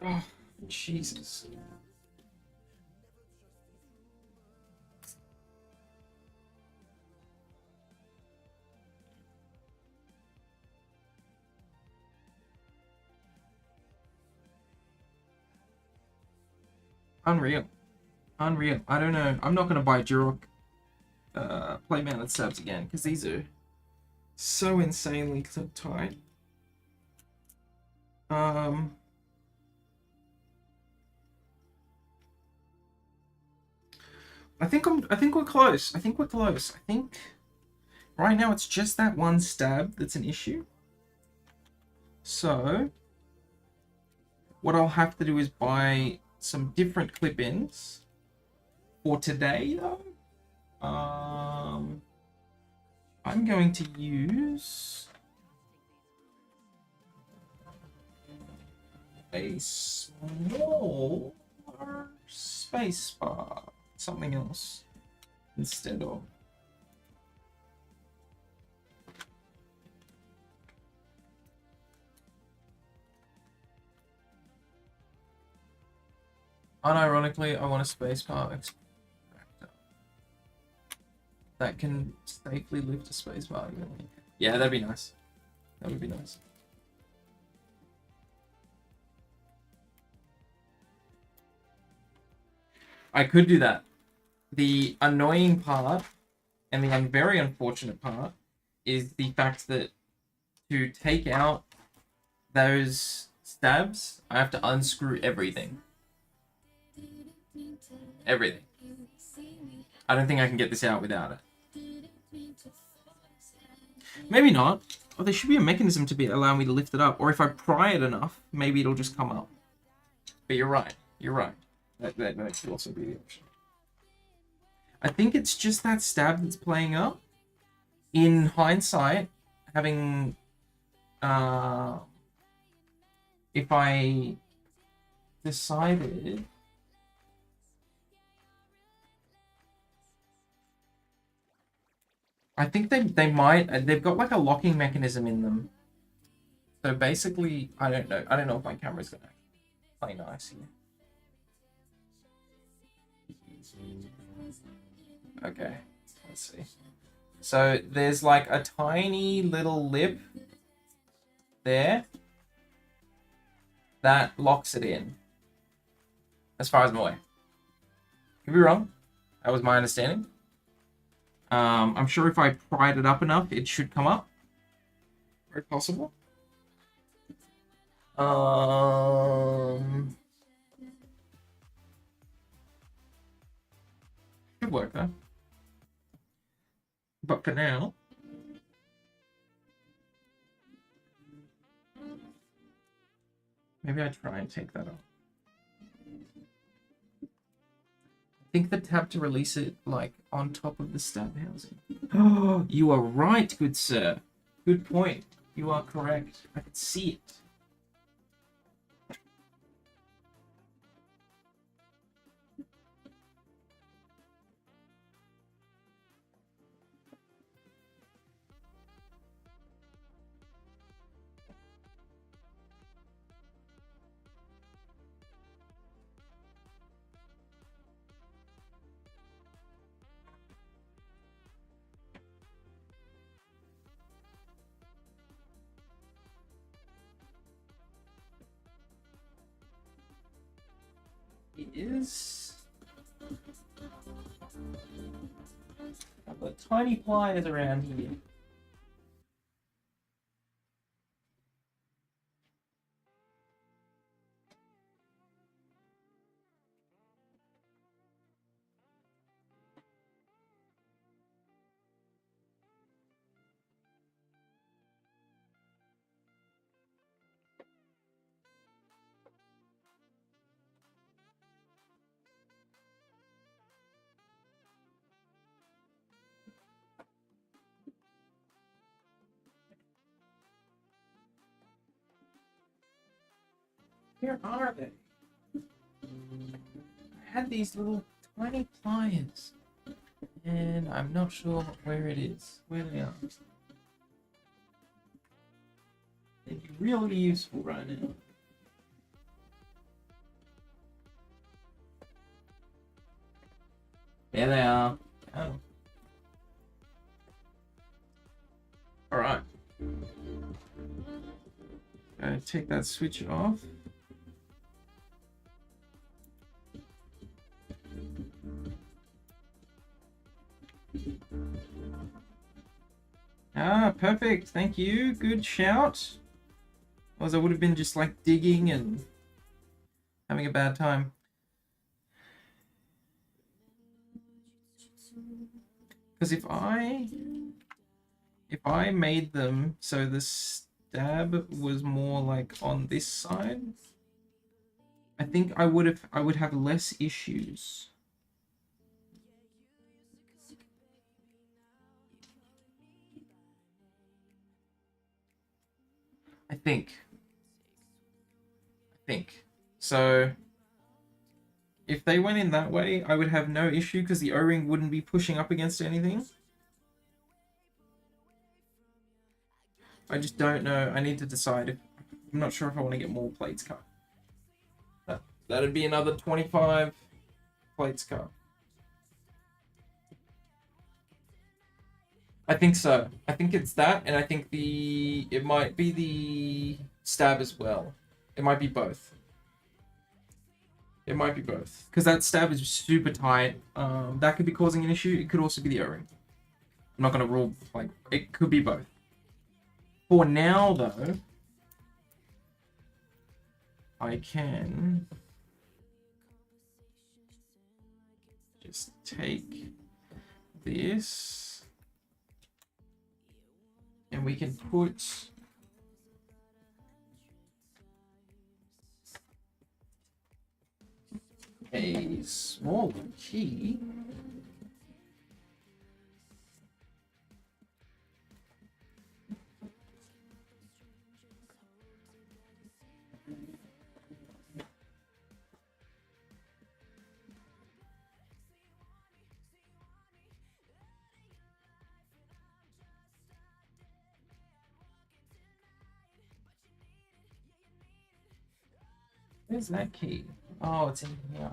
Oh, Jesus. Unreal. Unreal. I don't know. I'm not going to buy Duroc plate mounted stabs again because these are so insanely tight. I think we're close. I think right now it's just that one stab that's an issue. So what I'll have to do is buy some different clip-ins for today though. I'm going to use a smaller spacebar, something else instead of. Unironically, I want a spacebar extractor that can safely lift a spacebar. Yeah, that'd be nice. That would be nice. I could do that. The annoying part and the very unfortunate part is the fact that to take out those stabs, I have to unscrew everything. Everything. I don't think I can get this out without it. Maybe not. Oh, there should be a mechanism to allow me to lift it up. Or if I pry it enough, maybe it'll just come up. But you're right. You're right. That could also be the option. I think it's just that stab that's playing up. In hindsight, having... if I decided... I think they might. They've got like a locking mechanism in them. So basically, I don't know. I don't know if my camera's gonna play nice here. Okay, let's see. So there's like a tiny little lip there that locks it in, as far as I'm aware. Could be wrong. That was my understanding. I'm sure if I pried it up enough, it should come up. Very possible. Should work though. But for now, maybe I try and take that off. I think the tab to release it, like, on top of the stab housing. Oh, you are right, good sir. Good point. You are correct. I can see it. It is. I've got tiny pliers around here. Where are they? I had these little tiny pliers, and I'm not sure where it is. Where they are. They'd be really useful right now. There they are. Oh. Alright. Take that switch off. Ah, perfect. Thank you. Good shout. Otherwise, I would have been just like digging and having a bad time. Because if I made them so the stab was more like on this side, I think I would have less issues. I think. So if they went in that way, I would have no issue because the O-ring wouldn't be pushing up against anything. I just don't know. I need to decide. I'm not sure if I want to get more plates cut. That'd be another 25 plates cut. I think so. I think it's that, and I think it might be the stab as well. It might be both. It might be both. Because that stab is super tight. That could be causing an issue. It could also be the O-ring. I'm not going to rule, like, it could be both. For now, though, I can just take this and we can put a small key Where's that key? Oh, it's in here.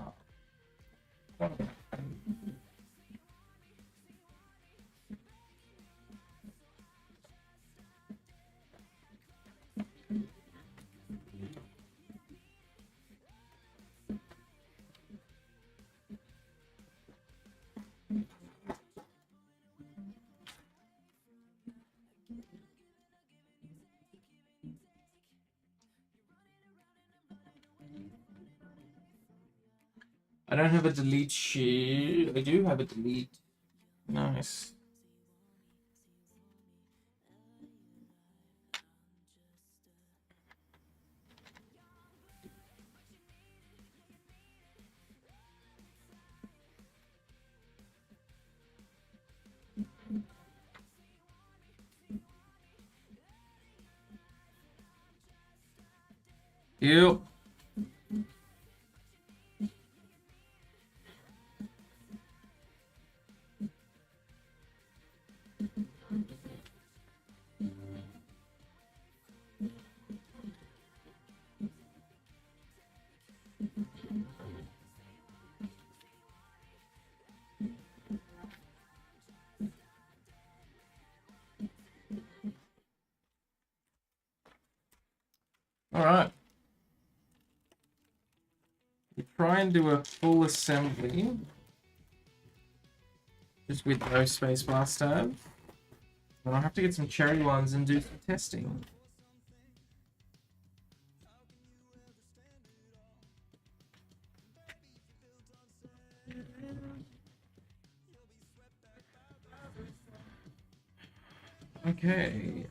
I don't have a delete sheet. I do have a delete. Nice. Ew. All right. You try and do a full assembly just with no spacebar stab. Then I'll have to get some cherry ones and do some testing. Okay,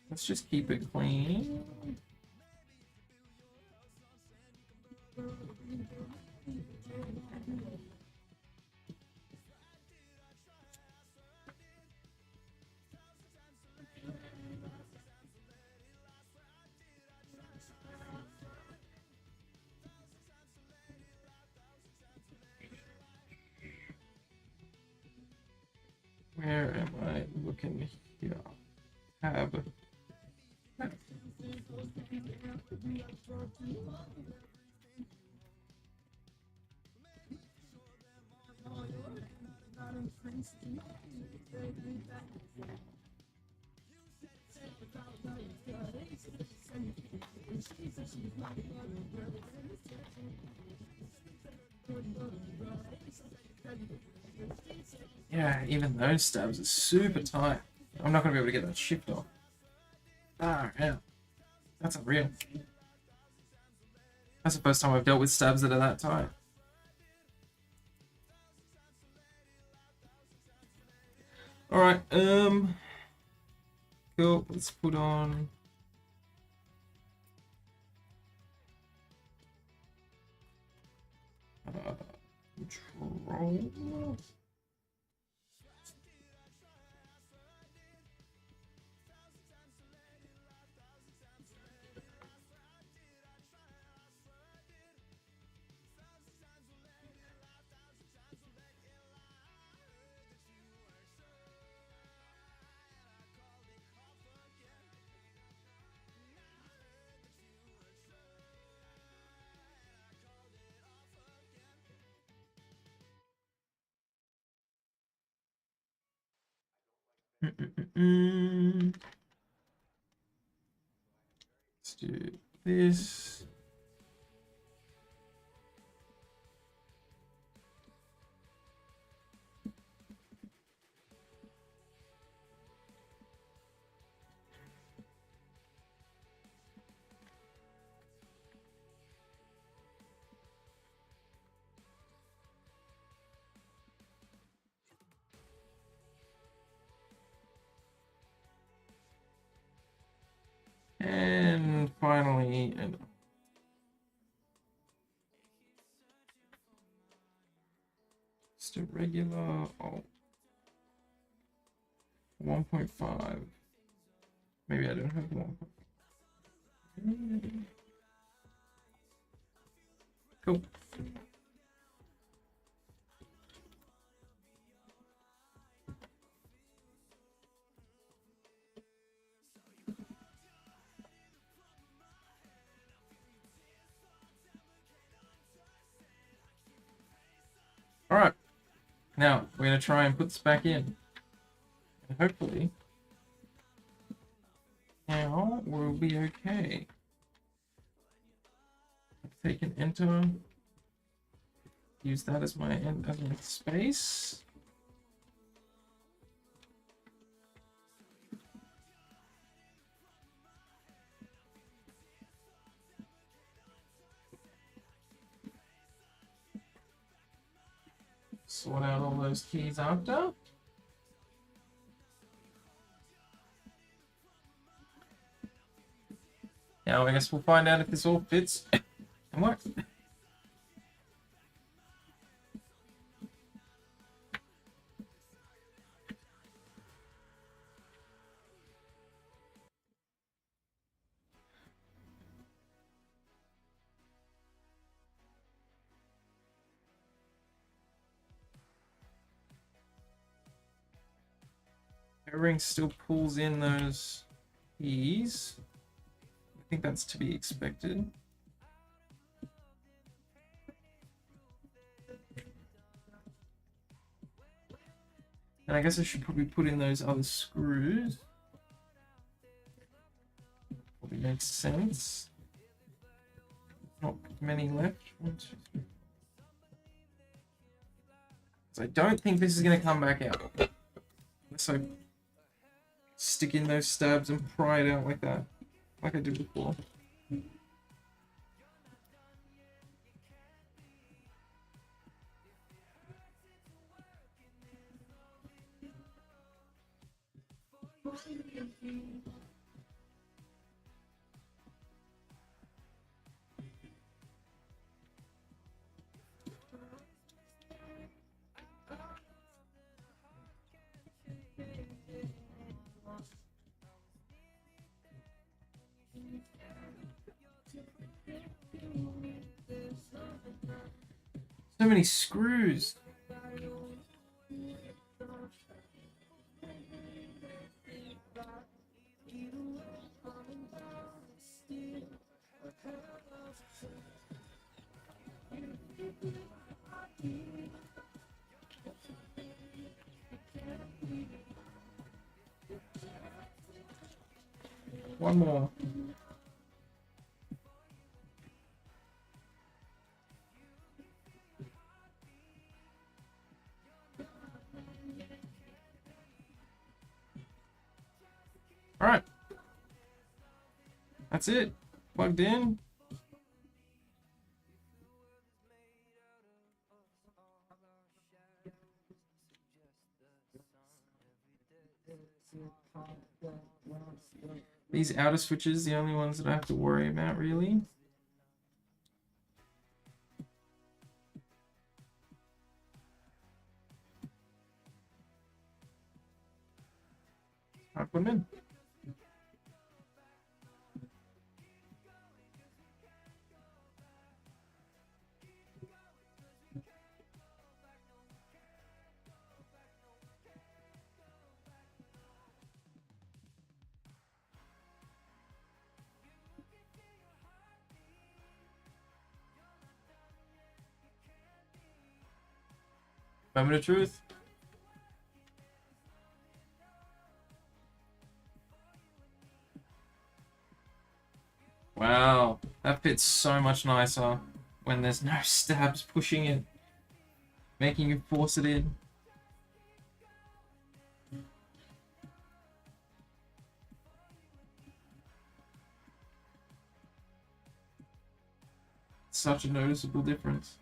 let's just keep it clean. Where am I looking here? Tab. Yeah, even those stabs are super tight. I'm not gonna be able to get that shift off. Ah, yeah. That's unreal. That's the first time I've dealt with stabs that are that tight. Alright, cool. Let's put on control. Let's do this. And finally, just a regular 1.5. Maybe I don't have 1.5. Cool. Alright. Now, we're going to try and put this back in. And hopefully, now we'll be okay. Take an enter. Use that as my space. Sort out all those keys after. Now I guess we'll find out if this all fits and works. Ring still pulls in those keys. I think that's to be expected. And I guess I should probably put in those other screws. Probably makes sense. Not many left. 1, 2, 3. So I don't think this is going to come back out. Unless I stick in those stabs and pry it out like that, like I did before. So many screws. One more. All right. That's it. Plugged in. These outer switches, the only ones that I have to worry about, really. I'll put them in. Moment of truth. Wow, that fits so much nicer when there's no stabs pushing it, making you force it in. Such a noticeable difference.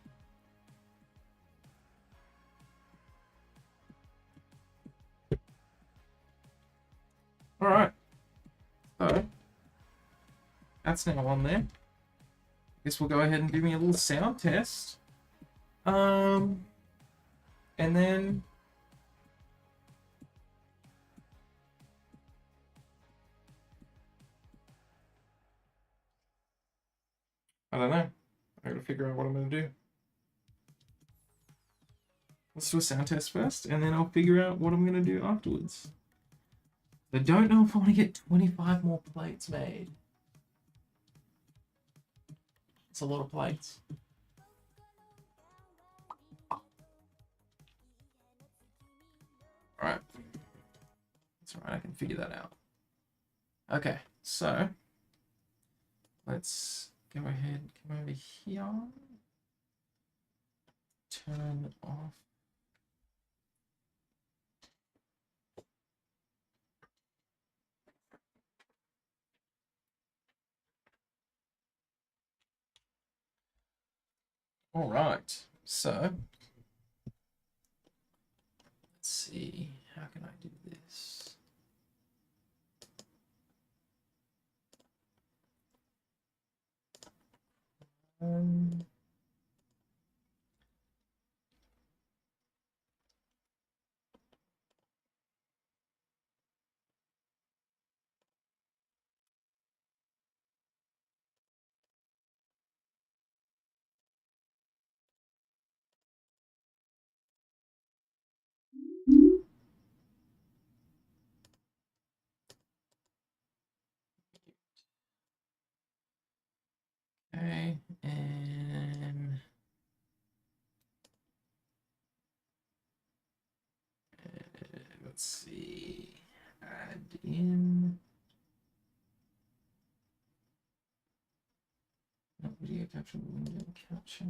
All right, so that's now on there. Guess we'll go ahead and do me a little sound test. And then I don't know. I gotta figure out what I'm gonna do. Let's do a sound test first, and then I'll figure out what I'm gonna do afterwards. I don't know if I want to get 25 more plates made. It's a lot of plates. figure that out. Okay, so let's go ahead, come over here, turn off. All right, so let's see, how can I do this? Okay, and let's see, add in. Not video capture, window capture.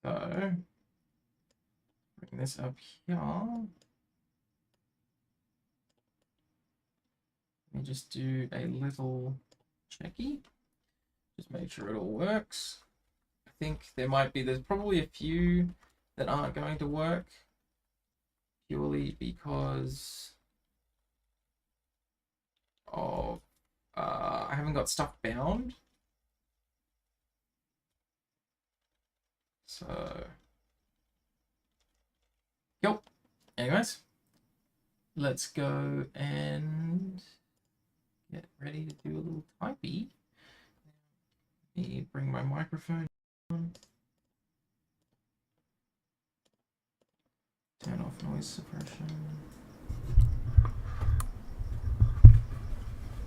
So bring this up here. Let me just do a little checky. Just make sure it all works. I think there's probably a few that aren't going to work purely because of I haven't got stuff bound. So, yep. Anyways, let's go and get ready to do a little typey. Let me bring my microphone on. Turn off noise suppression.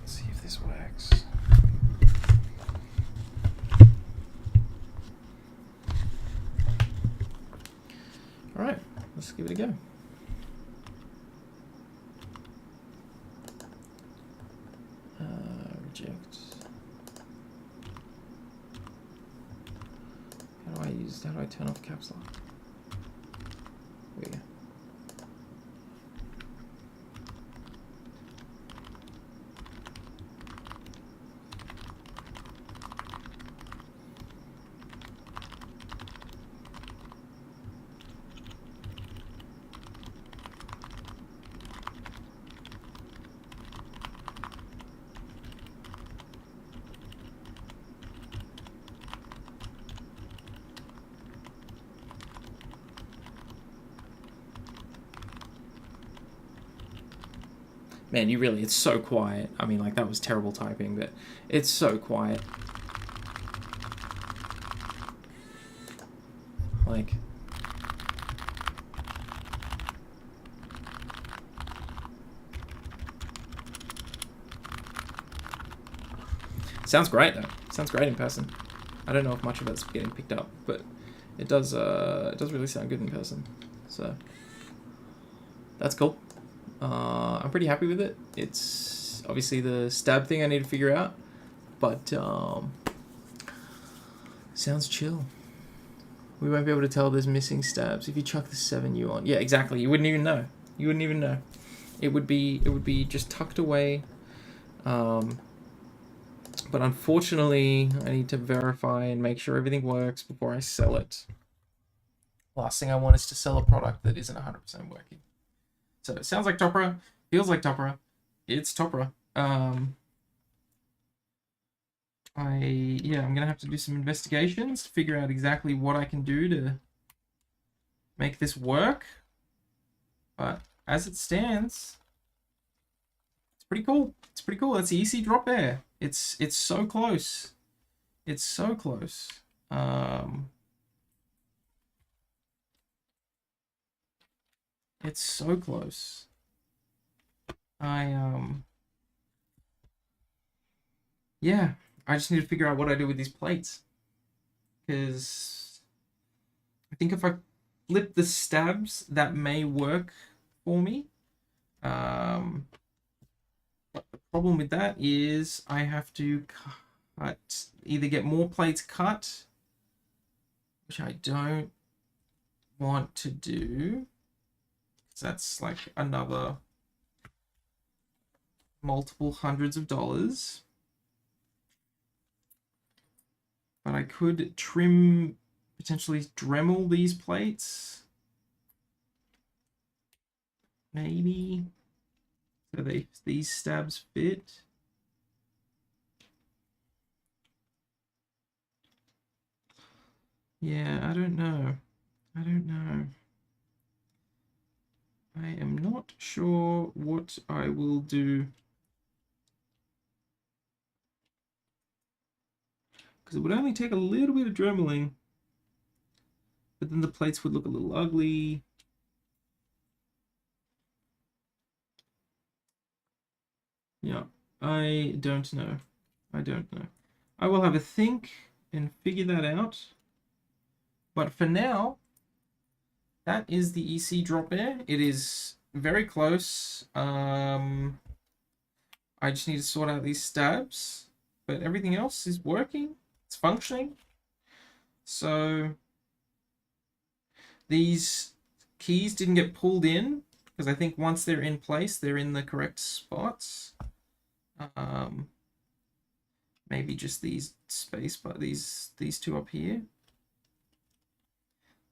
Let's see if this works. All right, let's give it a go. Reject. How do I turn off caps lock? There we go. Man, it's so quiet. I mean, like, that was terrible typing, but it's so quiet. Like, sounds great though. Sounds great in person. I don't know if much of it's getting picked up, but it does really sound good in person. So that's cool. I'm pretty happy with it. It's obviously the stab thing I need to figure out, but sounds chill. We won't be able to tell there's missing stabs if you chuck the 7U on. Yeah, exactly. You wouldn't even know. You wouldn't even know. It would be just tucked away. But unfortunately, I need to verify and make sure everything works before I sell it. Last thing I want is to sell a product that isn't 100% working. So it sounds like Topra, feels like Topra. It's Topra. I'm gonna have to do some investigations, figure out exactly what I can do to make this work. But as it stands, it's pretty cool. It's pretty cool. That's the EC Dropbear. It's so close. It's so close. It's so close. Yeah, I just need to figure out what I do with these plates. Because I think if I flip the stabs, that may work for me. But the problem with that is I have to either get more plates cut, which I don't want to do, because that's like another multiple hundreds of dollars. But I could trim, potentially Dremel these plates. Maybe. So these stabs fit. Yeah, I don't know. I don't know. I am not sure what I will do. Because it would only take a little bit of dremeling. But then the plates would look a little ugly. Yeah, I don't know. I don't know. I will have a think and figure that out. But for now, that is the EC Dropbear. It is very close. I just need to sort out these stabs. But everything else is working. It's functioning. So these keys didn't get pulled in because I think once they're in place, they're in the correct spots. Maybe just these space, but these two up here.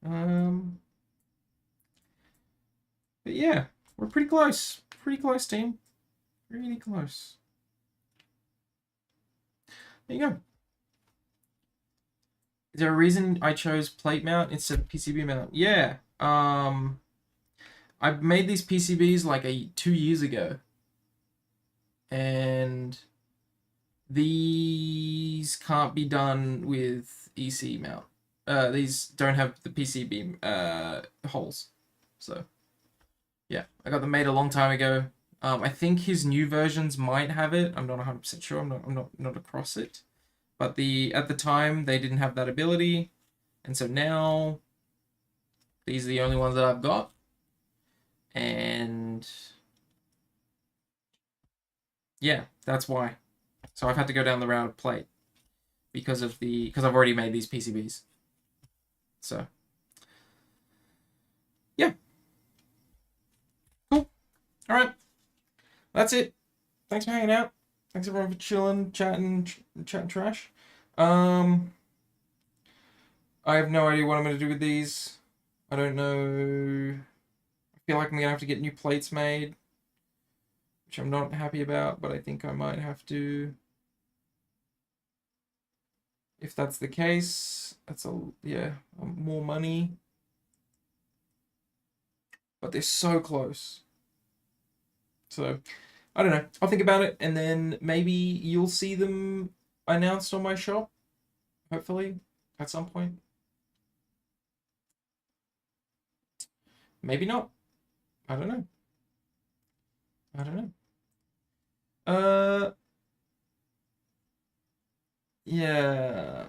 But yeah, we're pretty close. Pretty close, team. Really close. There you go. Is there a reason I chose plate mount instead of PCB mount? Yeah. I made these PCBs like 2 years ago. And these can't be done with EC mount. These don't have the PCB holes. So yeah, I got them made a long time ago. I think his new versions might have it. I'm not 100% sure. I'm not across it. But at the time they didn't have that ability, and so now these are the only ones that I've got. And yeah, that's why. So I've had to go down the route of plate because I've already made these PCBs. So yeah. Cool. All right. That's it. Thanks for hanging out. Thanks everyone for chilling, chatting trash. I have no idea what I'm gonna do with these. I don't know. I feel like I'm gonna have to get new plates made, which I'm not happy about, but I think I might have to. If that's the case, that's more money. But they're so close. So I don't know. I'll think about it, and then maybe you'll see them announced on my shop. Hopefully, at some point. Maybe not. I don't know. I don't know. Yeah.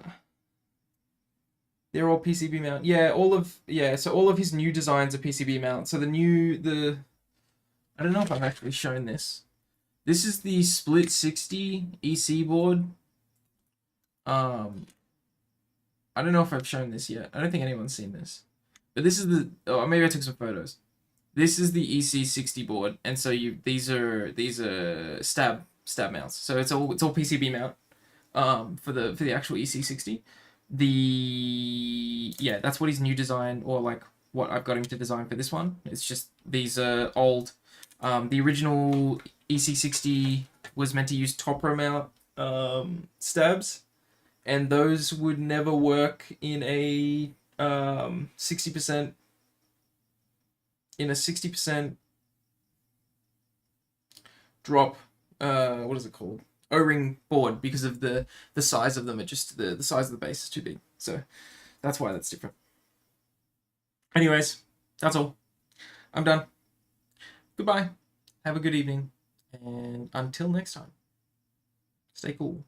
They're all PCB mount. Yeah, so all of his new designs are PCB mount. So I don't know if I've actually shown this. This is the Split60 EC board. I don't know if I've shown this yet. I don't think anyone's seen this. But this is maybe I took some photos. This is the EC60 board, and so these are stab mounts. So it's all PCB mount. For the actual EC60. That's what his new design, or like what I've got him to design for this one. It's just these are old. The original EC60 was meant to use top row mount stabs, and those would never work in a 60% drop. What is it called? O-ring board, because of the size of them. It just the size of the base is too big, so that's why that's different. Anyways, that's all. I'm done. Goodbye. Have a good evening. And until next time, stay cool.